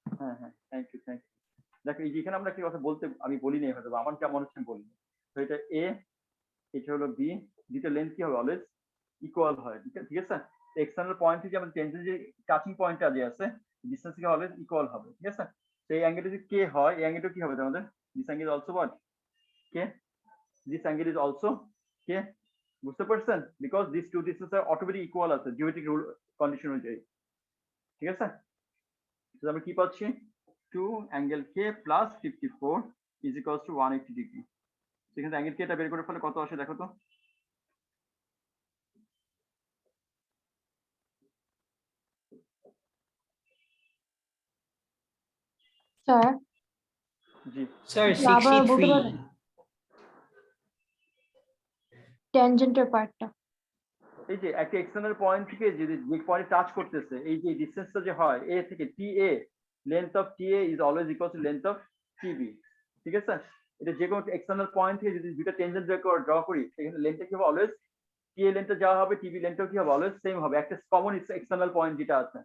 হ্যাঁ হ্যাঁ, থ্যাংক ইউ থ্যাংক ইউ। দেখো এই যেখানে আমরা একটা কথা বলতে আমি বলিনি, হয়তো বা আমার যা মনে হচ্ছে আমি বলিনি। তো এটা এ, এটা হলো বি, দুটো লেন্থ কি হবে অলওয়েজ ইকুয়াল হয়, ঠিক আছে? এক্সটার্নাল পয়েন্ট থেকে আমাদের টেনজেন্ট যে টাচিং পয়েন্টটা যে আছে ডিসটেন্স থেকে অলওয়েজ ইকুয়াল হবে, ঠিক আছে? তো এই অ্যাঙ্গেলটা যদি কে হয়, এই অ্যাঙ্গেলটা কি হবে আমাদের? This angle also what? K. This angle is also K. বুঝতে পারছেন? Because this two distance are automatic equal আছে জিওমেট্রিক রুল কন্ডিশন অনুযায়ী, ঠিক আছে? তো আমরা কি পাচ্ছি? 2 angle K plus 54 is equals to 180 degree. সেখানে অ্যাঙ্গেল কেটা বের করে ফেলে কত আসে দেখো তো। স্যার জি, Sir, আবার বলতে 63. পারবেন ট্যানজেন্টের পার্টটা? এই যে একটা এক্সটার্নাল পয়েন্ট থেকে যে পয়েন্ট টাচ করতেছে, এই যে ডিসটেন্সটা যে হয় এ থেকে T A, length of T A is always equal to length of TB, ঠিক আছে? এটা যে কোনো এক্সটার্নাল পয়েন্ট থেকে যদি দুইটা টেনজেন্ট ড্র করি সেখানে লেন্থটা কি হবে অলওয়েজ টি এ লেন্থটা যা হবে টিবি লেন্থটাও কি হবে অলওয়েজ সেম হবে। একটা কমন এক্সটার্নাল পয়েন্ট যেটা আছে,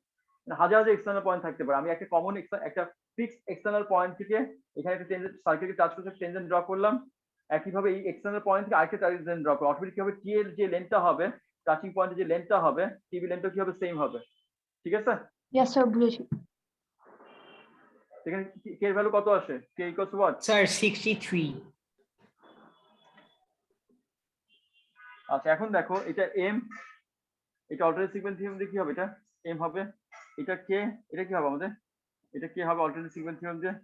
হাজার হাজার এক্সটার্নাল পয়েন্ট থাকতে পারে, আমি একটা কমন একটা ফিক্সড এক্সটার্নাল পয়েন্ট থেকে এখানে একটা টেনজেন্ট সার্কেলকে টাচ করতে টেনজেন্ট ড্র করলাম, একইভাবে এই এক্সটার্নাল পয়েন্ট থেকে আরেকটা টেনজেন্ট ড্র করব, অটোমেটিক কি হবে টি এর যে লেন্থটা হবে টাচিং পয়েন্টে যে লেন্থটা হবে টিবি লেন্থটা কি হবে সেম হবে, ঠিক আছে? ইয়েস স্যার, বুঝেছি। এখানে কে এর ভ্যালু কত আসে? কে ইকুয়ালস টু হোয়াট? Sir, 63. আচ্ছা এখন দেখো এটা এম, এটা অল্টারনেট সিকোয়েন্স থিওরেম দিয়ে কি হবে? এটা এম হবে, এটা কে, এটা কি হবে আমাদের? এটা কে হবে অল্টারনেট সিকোয়েন্স থিওরেম দিয়ে।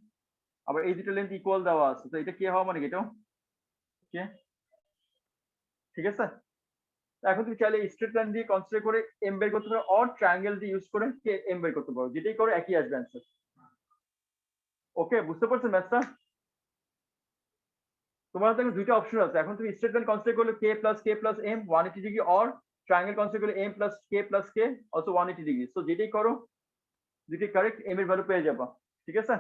আবার এই দুটো লেন্থ ইকুয়াল দেওয়া আছে, তো এটা কে হওয়া মানে কি এটাও কে, ঠিক আছে? এখন তুমি চাইলে স্ট্রেট লাইন দিয়ে কনসিডার করে এম বের করতে পারো, অর ট্রায়াঙ্গেল দিয়ে ইউজ করে কে এম বের করতে পারো, যেটাই করো একই আসবে অ্যান্সার। ওকে, বুঝতে পারছো ম্যাথটা? তোমার হাতে এখন দুইটা অপশন আছে, এখন তুমি স্ট্রেট লাইন কনসিডার করলে K plus M 180 degree, or triangle consider করলে M plus K also 180 degree. So যেটাই করো দুইটাই কারেক্ট, এম এর ভ্যালু পেয়ে যাবা, ঠিক আছে?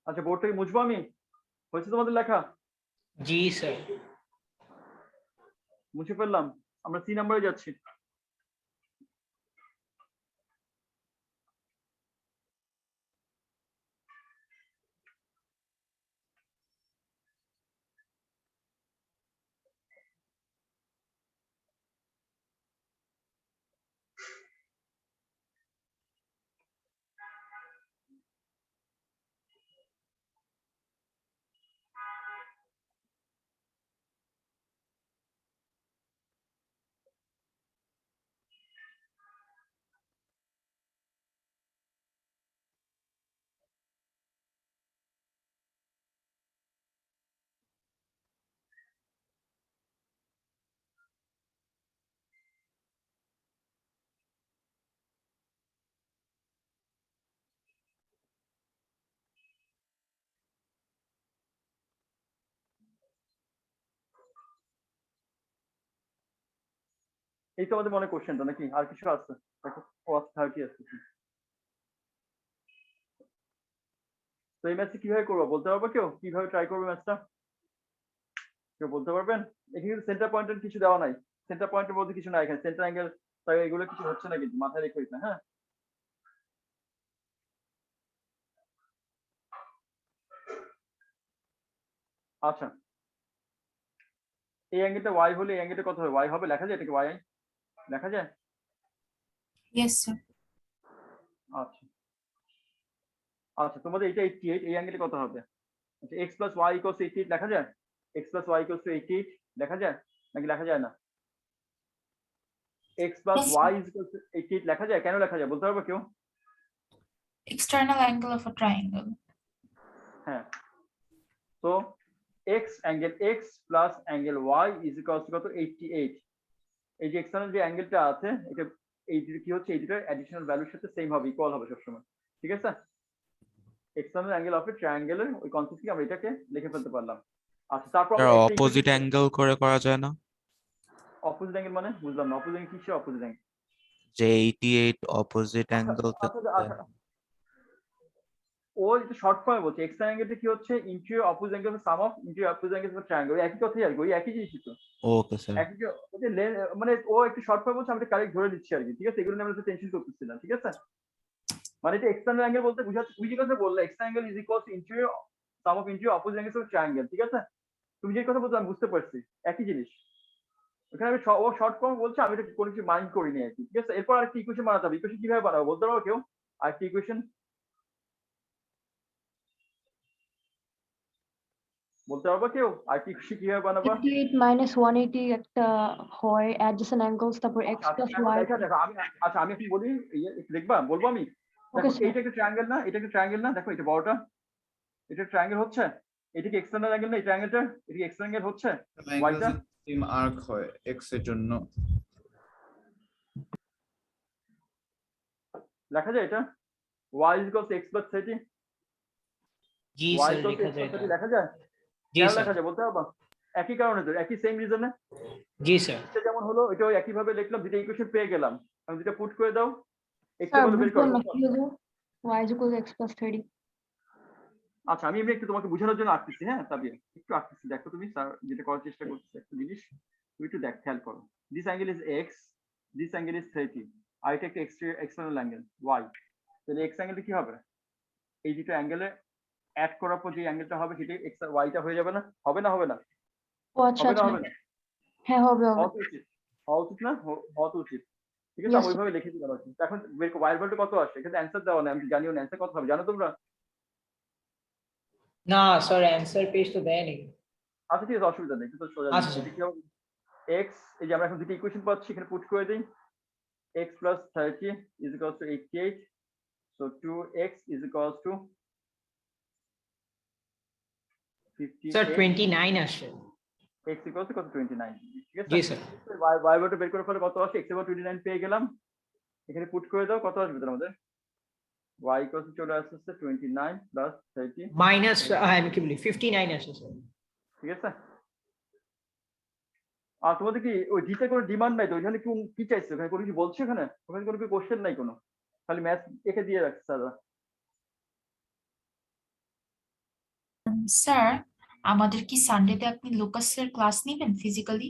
আচ্ছা বোর্ডটাকে মুছবো আমি? হয়েছে তোমাদের লেখা? G, sir. মুছে ফেললাম, আমরা সি নাম্বারে যাচ্ছি। এই তো আমাদের মনে কোশ্চেনটা নাকি আর কিছু আছে? দেখো ও 30 আছে। তো এই ম্যাচটা কিভাবে করবো বলতে পারবো কেউ? কিভাবে ট্রাই করবে ম্যাচটা কেউ বলতে পারবেন? এখানে কিন্তু সেন্টার পয়েন্টের কিছু দেওয়া নাই, সেন্টার পয়েন্টের মধ্যে কিছু নাই, এখানে সেন্টার অ্যাঙ্গেল তাই এগুলো কিছু হচ্ছে না, কিন্তু মাথায় রেখে দিতে। হ্যাঁ আচ্ছা, এই অ্যাঙ্গেলটা ওয়াই হলে এই অ্যাঙ্গেলটা কত হবে? ওয়াই হবে, লেখা যায় এটাকে ওয়াই লেখা যায়? Yes sir. আচ্ছা আচ্ছা, তোমাদের এটা 88, এই অ্যাঙ্গেলে কত হবে? আচ্ছা এক্স প্লাস ওয়াই ইকুয়ালস 88 লেখা যায়? এক্স প্লাস ওয়াই ইকুয়ালস 88 লেখা যায় নাকি লেখা যায় না? X plus Yes, Y equals 88 লেখা যায়, কেন লেখা যায় বলতে পারবে কেউ? external angle of a triangle. হ্যাঁ, তো X angle X plus angle Y is equals to কত? 88। এই যে এক্সটার্নাল যে অ্যাঙ্গেলটা আছে এটা এই দুটো কি হচ্ছে, এই দুটো অ্যাডিশনাল ভ্যালুর সাথে সেম হবে, ইকুয়াল হবে সবসময়, ঠিক আছে? এক্সটার্নাল অ্যাঙ্গেল অফ এ ট্রায়াঙ্গেলের ওই কনসেপ্ট থেকে আমরা এটাকে লিখে ফেলতে পারলাম। আচ্ছা তারপর আমরা একটা অপোজিট অ্যাঙ্গেল করে করা যায় না? অপোজিট অ্যাঙ্গেল মানে বুঝলাম না, অপোজিট অ্যাঙ্গেল কিসের অপোজিট অ্যাঙ্গেল? যে 88 অপোজিট অ্যাঙ্গেল আচ্ছা আচ্ছা ও একটু শর্ট ফর্মে বলছে এক্স ট্রায়াঙ্গেলটা কি হচ্ছে interior opposite angle some of interior opposite angle triangle একই কথাই আর কি ওই একই জিনিসই তো ওকে স্যার একই মানে ও একটু শর্ট ফর্মে বলছে আমি কারেক্ট ধরে নিচ্ছি আর কি ঠিক আছে এগুলো নিয়ে আমরা টেনশন করতেছি না ঠিক আছে মানে এটা এক্সটার্নাল অ্যাঙ্গেল বলতে বুঝাচ্ছে তুমি যে কথা বললে external angle is equal two interior some of interior opposite angle of triangle ঠিক আছে তুমি যে কথা বলছো আমি বুঝতে পারছি একই জিনিস ওখানে আমি ও শর্ট ফর্ম বলছে আমি এটা কোনো কিছু মাইন্ড করিনি আর কি ঠিক আছে এরপর আরেকটা ইকুয়েশন বানাতে হবে ইকুয়েশন কিভাবে বানাবো বলতে পারবো কেউ আরেকটা ইকুয়েশন বলতে পারবো কেউ আরেকটা ইকুয়েশন কিভাবে বানাবো 58 minus 180 একটা হয় adjacent angles তারপর x আচ্ছা plus এখন y দেখো দেখো আমি আচ্ছা আমি কি বলি একটু দেখবা বলবো আমি দেখো Okay, sir. এইটা একটা ট্রায়াঙ্গেল না এটা একটা ট্রায়াঙ্গেল না দেখো এটা বড়টা এটা ট্রায়াঙ্গেল হচ্ছে এটা কি এক্সটার্নাল অ্যাঙ্গেল না এই ট্রায়াঙ্গেলটা এটা কি এক্সটার্নাল হচ্ছে ওয়াইটা সেম আর্ক হয় x এর জন্য লেখা যায় এটা y = x + 30 জি y স্যার = লেখা x যায় + 30 এটা। লেখা যায় জি কেন স্যার লেখা যায় বলতে পারবা একই কারণে তো একই সেম রিজনে জি স্যার এটা যেমন হলো এটাও একই ভাবে লিখলাম দুটো ইকুয়েশন পেয়ে গেলাম আমি দুটো পুট করে দাও x স্যার এর ভ্যালু বের করো বুঝলাম না কি হলো y is equal to x plus 30 আচ্ছা আমি এমনি একটু তোমাকে বোঝানোর জন্য আঁকতেছি হ্যাঁ তাবিয়া একটু আঁকতেছি দেখো তুমি স্যার যেটা করার চেষ্টা করতেছি একটা জিনিস তুমি একটু দেখ খেয়াল করো this angle is x this angle is 30 আর এটা একটা এক্সটার্নাল অ্যাঙ্গেল y তাহলে x অ্যাঙ্গেলটা কি হবে এই দুটো অ্যাঙ্গেলে অ্যাড করার পর যে অ্যাঙ্গেলটা হবে সেটা x আর y টা হয়ে যাবে না হবে না হবে না ও আচ্ছা হবে না আচ্ছা হবে না হ্যাঁ হবে হবে হওয়া তো উচিত হওয়া উচিত না হওয়া তো উচিত ঠিক আছে Yes, আমি ওইভাবে লিখে দিলাম আর কি এখন y এর ভ্যালু কত আসে এখানে অ্যান্সার দেওয়া নেই আমি জানিও না অ্যান্সার কত হবে জানো তোমরা না স্যার অ্যানসার পেজ তো দেয়নি। আচ্ছা ঠিক আছে অসুবিধা নেই কিন্তু সোজা আচ্ছা। এটা কি হবে x এই যে আমরা এখন দুটো ইকুয়েশন পাচ্ছি এখানে পুট করে দেই x plus 30 is equals to 88 so 2x is equals to 58 sir 29 আসে। x equals to কত 29 ঠিক আছে জি স্যার y ভ্যালু বের করার ফলে কত আসে x equal to 29 পেয়ে গেলাম এখানে পুট করে দাও কত আসবে তার আমাদের y equals to চলে আসছে 29 plus 30 মাইনাস আমি কি বলি 59 আসে স্যার। ঠিক আছে আর তোমাদের কি ওই দিতে কোনো ডিমান্ড নাই তো ওইখানে কি চাইছে ওখানে কোনো কিছু বলছে ওখানে কোনো কি কোশ্চেন নাই কোনো খালি ম্যাথ এঁকে দিয়ে রাখছে দাদা স্যার আমাদের কি সানডেতে আপনি লোকাসের ক্লাস নেবেন ফিজিক্যালি?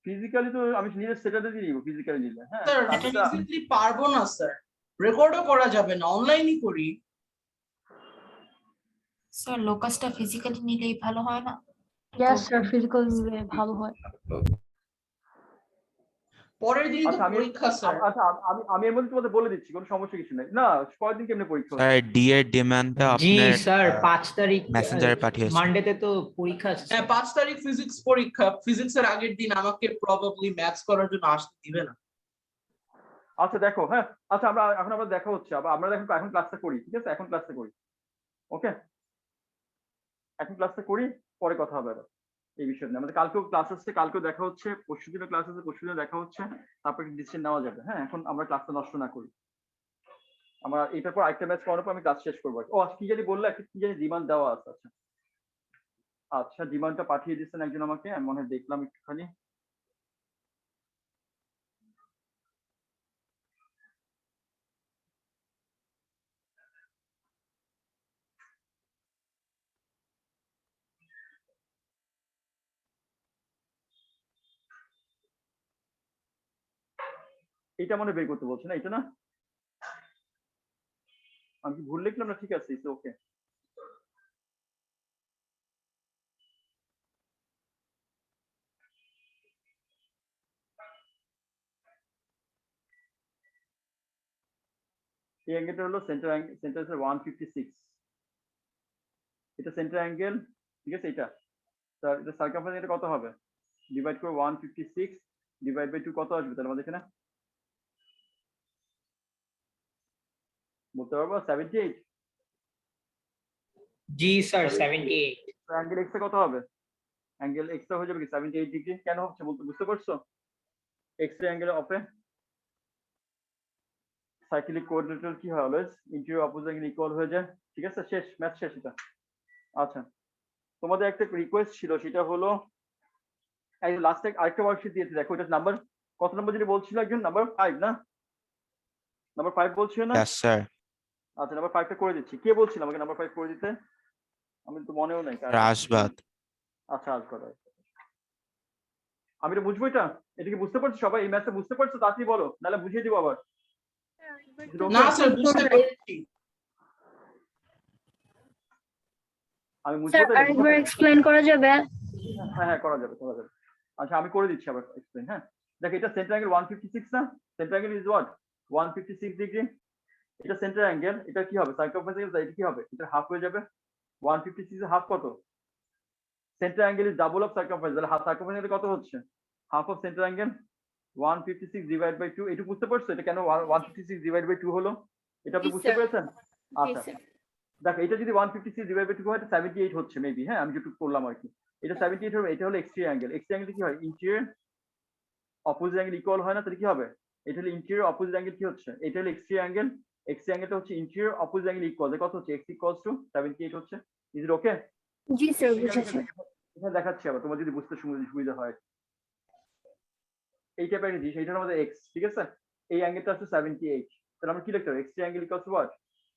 ফিজিক্যালি তো আমি নিজের সেটাতে দিয়ে নিব ফিজিক্যালি নিলে হ্যাঁ স্যার তারপরটা- ফিজিক্যালি পারবো না স্যার, রেকর্ডও করা যাবে না, অনলাইনই করি। স্যার লোকাসটা ফিজিক্যালি নিলেই ভালো হয় না? yes sir physical নিলে ভালো হয় পরের দিন তো আচ্ছা, পরীক্ষা স্যার। আচ্ছা আমি এর মধ্যে তোমাদের বলে দিচ্ছি কোনো সমস্যা কিছু নাই না পরের দিন কেমনে পরীক্ষা হবে? স্যার ডি এর ডিমান্ডটা জি আপনার স্যার 5 তারিখ মেসেঞ্জারে পাঠিয়েছে। মানডেতে তো পরীক্ষা আছে হ্যাঁ 5 তারিখ ফিজিক্স পরীক্ষা, ফিজিক্সের আগের দিন আমাকে প্রবাবলি ম্যাথস করার জন্য আসতে দিবে না। আচ্ছা দেখো হ্যাঁ আচ্ছা এখন আমরা দেখা হচ্ছে আবার আমরা এখন ক্লাসটা করি ঠিক আছে এখন ক্লাসটা করি ওকে এখন ক্লাসটা করি পরে কথা হবে আবার এই বিষয় নিয়ে আমাদের কালকেও ক্লাস আছে কালকেও দেখা হচ্ছে পরশুদিনও ক্লাস আছে পরশুদিনও দেখা হচ্ছে তারপরে ডিসিশন নেওয়া যাবে হ্যাঁ এখন আমরা ক্লাসটা নষ্ট না করি আমরা এটার পর আরেকটা ম্যাচ করানোর পর আমি ক্লাস শেষ করবো ও আজ কি জানি বললে একটা কি জানি ডিমান্ড দেওয়া আছে আচ্ছা আচ্ছা ডিমান্ডটা পাঠিয়ে দিচ্ছেন একজন আমাকে আমি মনে হয় দেখলাম একটুখানি এটা মনে বের করতে বলছে না এটা না আমি কি ভুল লিখলাম না ঠিক আছে ওকে এই অ্যাঙ্গেলটা হলো সেন্টার আছে 156 এটা সেন্টার অ্যাঙ্গেল ঠিক আছে এটা তার এটা সার্কামফারেন্স এটা কত হবে ডিভাইড করে 156 ডিভাইড বাই 2 কত আসবে তাহলে আমাদের এখানে বলতে পারবো 78 জি স্যার 78 অ্যাঙ্গেল এক্স কত হবে অ্যাঙ্গেল এক্স হয়ে যাবে কি 78 ডিগ্রি কেন হচ্ছে বলতে বুঝতে পারছো এক্স এর angle of A cyclic coordinator কি হয় always interior opposite angle equal হয়ে যায় ঠিক আছে শেষ ম্যাথ শেষ এটা আচ্ছা তোমাদের একটা রিকোয়েস্ট ছিল সেটা হলো এই লাস্টে আরেকটা ওয়ার্কশিট দিয়েছে দেখো এটা নাম্বার কত নম্বর যেটা বলছিল একজন নাম্বার 5 না নাম্বার 5 বলছিল না यस স্যার আচ্ছা নাম্বার 5টা করে দিচ্ছি। কে বলছিল আমাকে নাম্বার 5 করে দিতে? আমি তো মনেও নাই কার। রাশবাদ। আচ্ছা আজ কথা। আমি এটা বুঝবো এটা? এটা কি বুঝতে পারছো সবাই? এই ম্যাথটা বুঝতে পারছো? তাড়াতাড়ি বলো, নাহলে বুঝিয়ে দিব আবার। না স্যার বুঝতে পেরেছি। আমি বুঝবো স্যার তো এটা? আরেকবার এক্সপ্লেইন করা যাবে? হ্যাঁ হ্যাঁ করা যাবে করা যাবে। আচ্ছা আমি করে দিচ্ছি আবার এক্সপ্লেইন। হ্যাঁ দেখো এটা সেন্টার অ্যাঙ্গেল 156 না? Centre angle is what? 156 degree. এটা সেন্টার অ্যাঙ্গেল, এটা কি হবে? সার্কামফারেন্স অ্যাঙ্গেল, এটা কি হবে? এটা হাফ হয়ে যাবে। 156 এর হাফ কত? Center angle is double of circumference, তাহলে হাফ সার্কামফারেন্স কত হচ্ছে? Half of center angle 156 divide by 2। এটা বুঝতে পারছো এটা কেন 156 ডিভাইড বাই 2 হলো? এটা আপনি জি, বুঝতে স্যার। পেরেছেন? জি, আচ্ছা স্যার। দেখো এটা যদি 156 ডিভাইড বাই 2 হয় এটা 78 হচ্ছে মেবি। হ্যাঁ আমি যেটুকু করলাম আর কি। এটা 78 হবে। এটা হলো এক্সটেরিয়র অ্যাঙ্গেল। এক্সটেরিয়র অ্যাঙ্গেল কি হয়? ইন্টেরিয়র অপোজিট অ্যাঙ্গেল ইকুয়াল হয় না? তাহলে কি হবে? এটা হলো ইন্টেরিয়র অপোজিট অ্যাঙ্গেল কি হচ্ছে? এটা হলো এক্সটেরিয়র অ্যাঙ্গেল। এক্সটেরিয়র অ্যাঙ্গেলটা হচ্ছে ইন্টেরিয়র অপোজিট অ্যাঙ্গেল ইকুয়াল। কত হচ্ছে? x ইকুয়ালস টু 78 হচ্ছে। Is it okay? G sir বুঝেছি। এখানে দেখাচ্ছি আবার তোমার যদি বুঝতে সুবিধা হয়। এই টাইপের একটা জিনিস, এইটা হলো আমাদের x, ঠিক আছে? এই অ্যাঙ্গেলটা হচ্ছে 78। তাহলে আমরা কি লিখতে হবে? Exterior angle equals to what?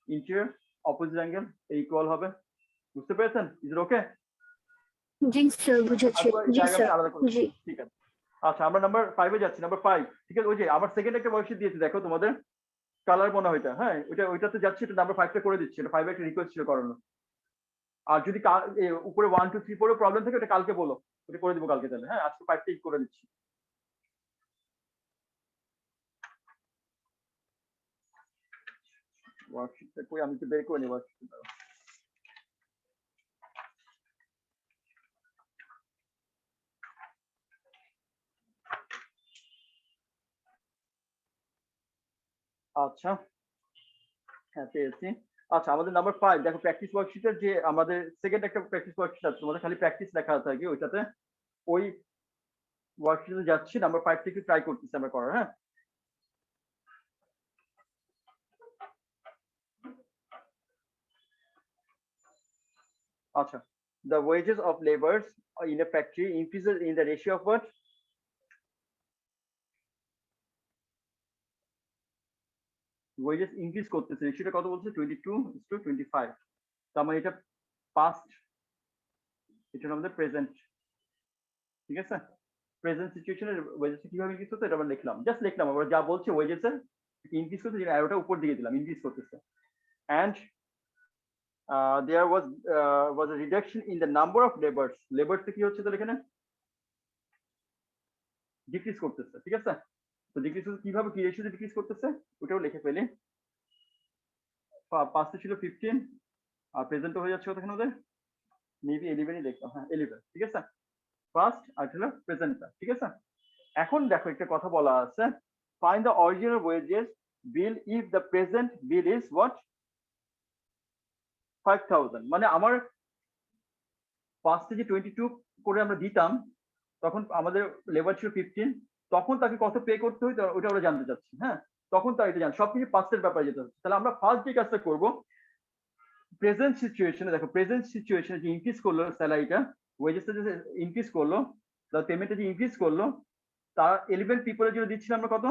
Interior opposite angle equal হবে। বুঝতে পেরেছেন? Is it okay? G sir বুঝেছি। জি স্যার আলাদা করে জি। ঠিক আছে। আচ্ছা আমরা নাম্বার 5 এ যাচ্ছি। নাম্বার 5 ঠিক আছে। ওই যে আমার সেকেন্ড একটা ওয়ার্কশিট দিয়েছি দেখো তোমাদের, কালার মনে হয় এটা। হ্যাঁ ওইটাতে যাচ্ছি, এটা নাম্বার 5টা করে দিচ্ছি। এটা 5 একটা রিকোয়েস্ট ছিল করানো। আর যদি উপরে 1 2 3 4 প্রবলেম থাকে ওটা কালকে বলো, ওটা করে দিব কালকে তাহলে। হ্যাঁ আজকে 5টাই করে দিচ্ছি। ওয়ার্কশিটটা কই? আমি তো বের করে নিব ওয়ার্কশিটটা। আচ্ছা হ্যাঁ পেয়েছি। আচ্ছা আমাদের নাম্বার 5 দেখো প্র্যাকটিস ওয়ার্কশিটের যে আমাদের সেকেন্ড একটা প্র্যাকটিস ওয়ার্কশিট আছে, তোমাদের খালি প্র্যাকটিস লেখা আছে আর কি ওইটাতে। ওই ওয়ার্কশিটে যাচ্ছি, নাম্বার 5 থেকে ট্রাই করতেছি আমরা করার। হ্যাঁ আচ্ছা the wages of laborers in a factory increases in the ratio of what? Wages increase করতেছে, রেশিওটা কত বলছে? 22:25। তার মানে এটা পাস্ট, এটা হলো আমাদের প্রেজেন্ট। ঠিক আছে, প্রেজেন্ট সিচুয়েশনের ওয়েজেস কিভাবে ইনক্রিজ করতে এটা আমরা লিখলাম, জাস্ট লিখলাম। আমরা যা বলছে ওয়েজেস ইনক্রিজ করতে, যেটা অ্যারোটা উপর দিকে দিলাম, ইনক্রিজ করতেছে। and there was a reduction in the number of laborers. laborers কি হচ্ছে তাহলে এখানে? ডিক্রিজ করতেছে। ঠিক আছে, তো ডিক্রিজ কিভাবে, কি রেশিওতে ডিক্রিজ করতেছে ওটাও লিখে ফেলি। পাস্টে ছিল 15 আর প্রেজেন্ট হয়ে যাচ্ছে কতক্ষণ ওদের? মেবি 11ই লিখলাম। হ্যাঁ 11। ঠিক আছে, পাস্ট আর হলো প্রেজেন্টটা। ঠিক আছে, এখন দেখো একটা কথা বলা আছে, find the original wages bill if the present bill is what? 5000। মানে আমার পাস্টে যে 22 করে আমরা দিতাম, তখন আমাদের লেবার ছিল 15, তখন তাকে কত পে করতে হইতো ওটা আমরা জানতে চাচ্ছি। হ্যাঁ তখন তার এটা জান, সবকিছু পাস্টের ব্যাপারে যেতে হচ্ছে। তাহলে আমরা ফার্স্ট যে কাজটা করবো, প্রেজেন্ট সিচুয়েশনে দেখো, প্রেজেন্ট সিচুয়েশনে যে ইনক্রিজ করলো স্যালারিটা, ওয়েজেসটা যে ইনক্রিজ করলো, তার পেমেন্টটা যে ইনক্রিজ করলো, তার 11 পিপলের জন্য দিচ্ছিলাম আমরা কত?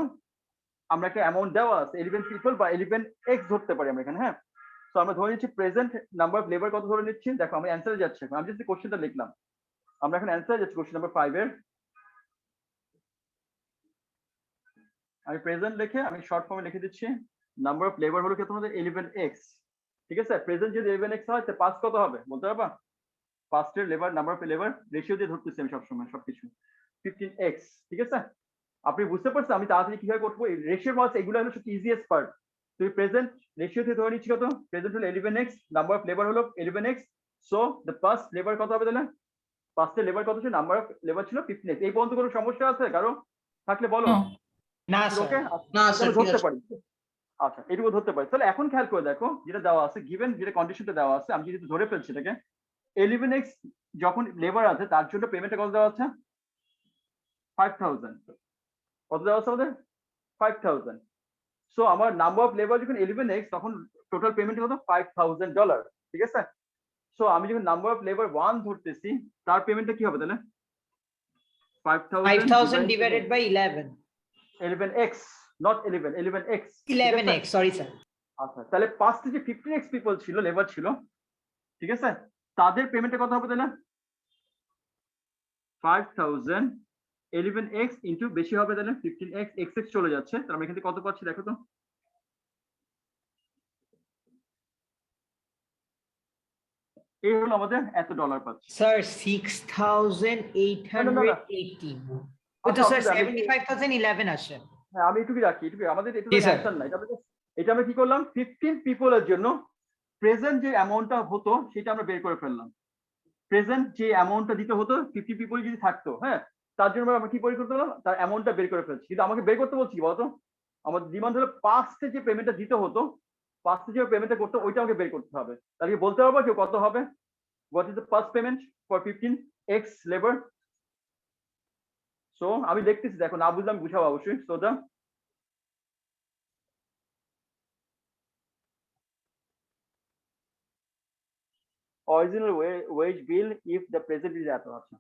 আমরা একটা অ্যামাউন্ট দেওয়া আছে 11 পিপল বা 11x ধরতে পারি আমরা এখানে। হ্যাঁ তো আমরা ধরে নিচ্ছি প্রেজেন্ট নাম্বার অফ লেবার কত ধরে নিচ্ছি। দেখো আমি অ্যান্সারে যাচ্ছি, আমি জাস্ট কোশ্চেনটা লিখলাম। আমরা এখন অ্যান্সারে যাচ্ছি কোশ্চেন নাম্বার 5 এর। আমি প্রেজেন্ট লিখে আমি শর্ট ফর্মে লিখে দিচ্ছি, নাম্বার অফ লেবার হলো কি তোমাদের 11x। ঠিক আছে, প্রেজেন্ট যদি 11x হয় তো পাস্ট কত হবে বলতে পারবা? পাস্টের labour, number of labour ratio দিয়ে ধরতেছি আমি সবসময় সবকিছু, 15x। ঠিক আছে, আপনি বুঝতে পারছেন আমি তাড়াতাড়ি কিভাবে করবো? এই রেশিওর মাস এগুলো হলো সবচেয়ে ইজিয়েস্ট পার্ট। তুমি প্রেজেন্ট রেশিও দিয়ে ধরে নিচ্ছি কত? প্রেজেন্ট হলো 11x, নাম্বার অফ লেবার হলো 11x, so the past labour কত হবে তাহলে? পাস্টের লেবার কত ছিল? নাম্বার অফ লেবার ছিল 15x। এই পর্যন্ত কোনো সমস্যা আছে কারো? থাকলে বলো। না ওকে স্যার। না স্যার ঠিক ধরতে আছে। পারি। আচ্ছা এটুকু ধরতে পারি। তাহলে এখন খেয়াল করে দেখো যেটা দেওয়া আছে, গিভেন যেটা কন্ডিশনটা দেওয়া আছে, আমি যেহেতু ধরে ফেলছি এটাকে, 11x যখন লেবার আছে তার জন্য পেমেন্টটা কত দেওয়া আছে? 5000। কত দেওয়া আছে আমাদের? 5000। সো আমার নাম্বার অফ লেবার যখন 11x, তখন টোটাল পেমেন্ট কত? $5000। ঠিক আছে, সো আমি যখন নাম্বার অফ লেবার 1 ধরতেছি, তার পেমেন্টটা কি হবে তাহলে? 5000 divided by 11. 11x, not 11, 11x। 11x, sorry sir. আচ্ছা তাহলে পাঁচটি যে 15x পিপল ছিল লেবার ছিল, ঠিক আছে, তাদের পেমেন্টের কথা হবে তাহলে 5000 11x ইন্টু বেশি হবে তাহলে 15x, x চলে যাচ্ছে, তাহলে আমরা এখান থেকে কত পাচ্ছি দেখো তো। এই হলো আমাদের এত ডলার পাচ্ছি। Sir, 6,880. আচ্ছা, স্যার অসুবিধা নেই। 75,011 আসে। হ্যাঁ আমি এটুকুই রাখি, এটুকুই আমাদের জি, স্যার। অ্যান্সার নাই। এটা আমরা কি করলাম, 15 পিপলের জন্য প্রেজেন্ট যে অ্যামাউন্টটা হতো সেটা আমরা বের করে ফেললাম। প্রেজেন্ট যে অ্যামাউন্টটা দিতে হতো 50 পিপল যদি থাকতো, হ্যাঁ, তার জন্য আমরা কি বের করতে পারলাম, তার অ্যামাউন্টটা বের করে ফেলছি। কিন্তু আমাকে বের করতে বলছি কি বলতো, আমার ডিমান্ড হলো পাঁচটে যে পেমেন্টটা দিতে হতো, পাঁচটে যে পেমেন্টটা করতে ওইটা আমাকে বের করতে হবে। তাহলে কি বলতে পারবো কেউ কত হবে? What is the first payment for 15x labour? So আমি দেখতেছি, দেখো না বুঝলাম বুঝাবো অবশ্যই। So the original wage bill if the present is এত আছে।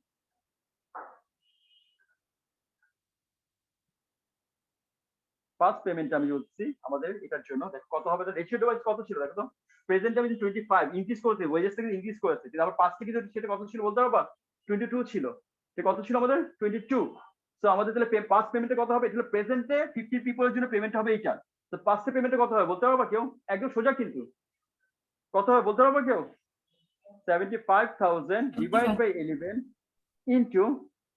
ফার্স্ট পেমেন্ট আমি বলছি আমাদের এটার জন্য, দেখো কত হবে, রেশিওটা ওয়াইজ কত ছিল দেখো তো। প্রেজেন্ট আমি 25 ইনক্রিজ করেছে, ওয়েজেস থেকে ইনক্রিজ করেছে, কিন্তু আবার পাঁচ থেকে সেটা কত ছিল বলতে পারবা? 22 ছিল। সে কত ছিল আমাদের? 22। সো আমাদের তাহলে পাঁচ পেমেন্টে কত হবে? এটা প্রেজেন্টে 50 পিপলের জন্য পেমেন্ট হবে এইটা। তো পাঁচটা পেমেন্টে কত হবে বলতে পারবা কেউ? একদম সোজা কিন্তু। কত হবে বলতে পারবা কেউ? 75,000 divide by 11 into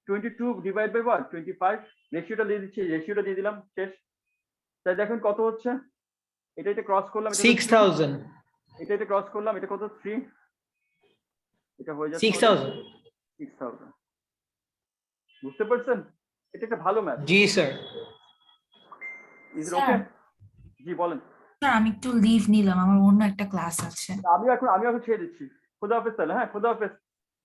22 divide by what 25। রেশিওটা দিয়ে দিচ্ছি, রেশিওটা দিয়ে দিলাম, শেষ। তাই দেখুন কত হচ্ছে, এটা ক্রস করলাম, 6,000. এটা ক্রস করলাম, এটা কত 3, এটা হয়ে যাচ্ছে 6,000. 6000। বুঝতে পারছেন? এটা একটা ভালো ম্যাথ। জি স্যার। Is sir. ওকে? জি বলেন। স্যার আমি একটু লিভ নিলাম, আমার অন্য একটা ক্লাস আছে। আমি এখন ছেড়ে দিচ্ছি। খোদা হাফেজ তাহলে, হ্যাঁ খোদা হাফেজ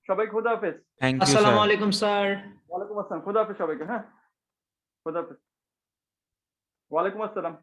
সবাই, খোদা হাফেজ। থ্যাংক ইউ আসসালামু স্যার। আলাইকুম স্যার। ওয়ালাইকুম আসসালাম, খোদা হাফেজ সবাইকে, হ্যাঁ খোদা হাফেজ। ওয়ালাইকুম আসসালাম।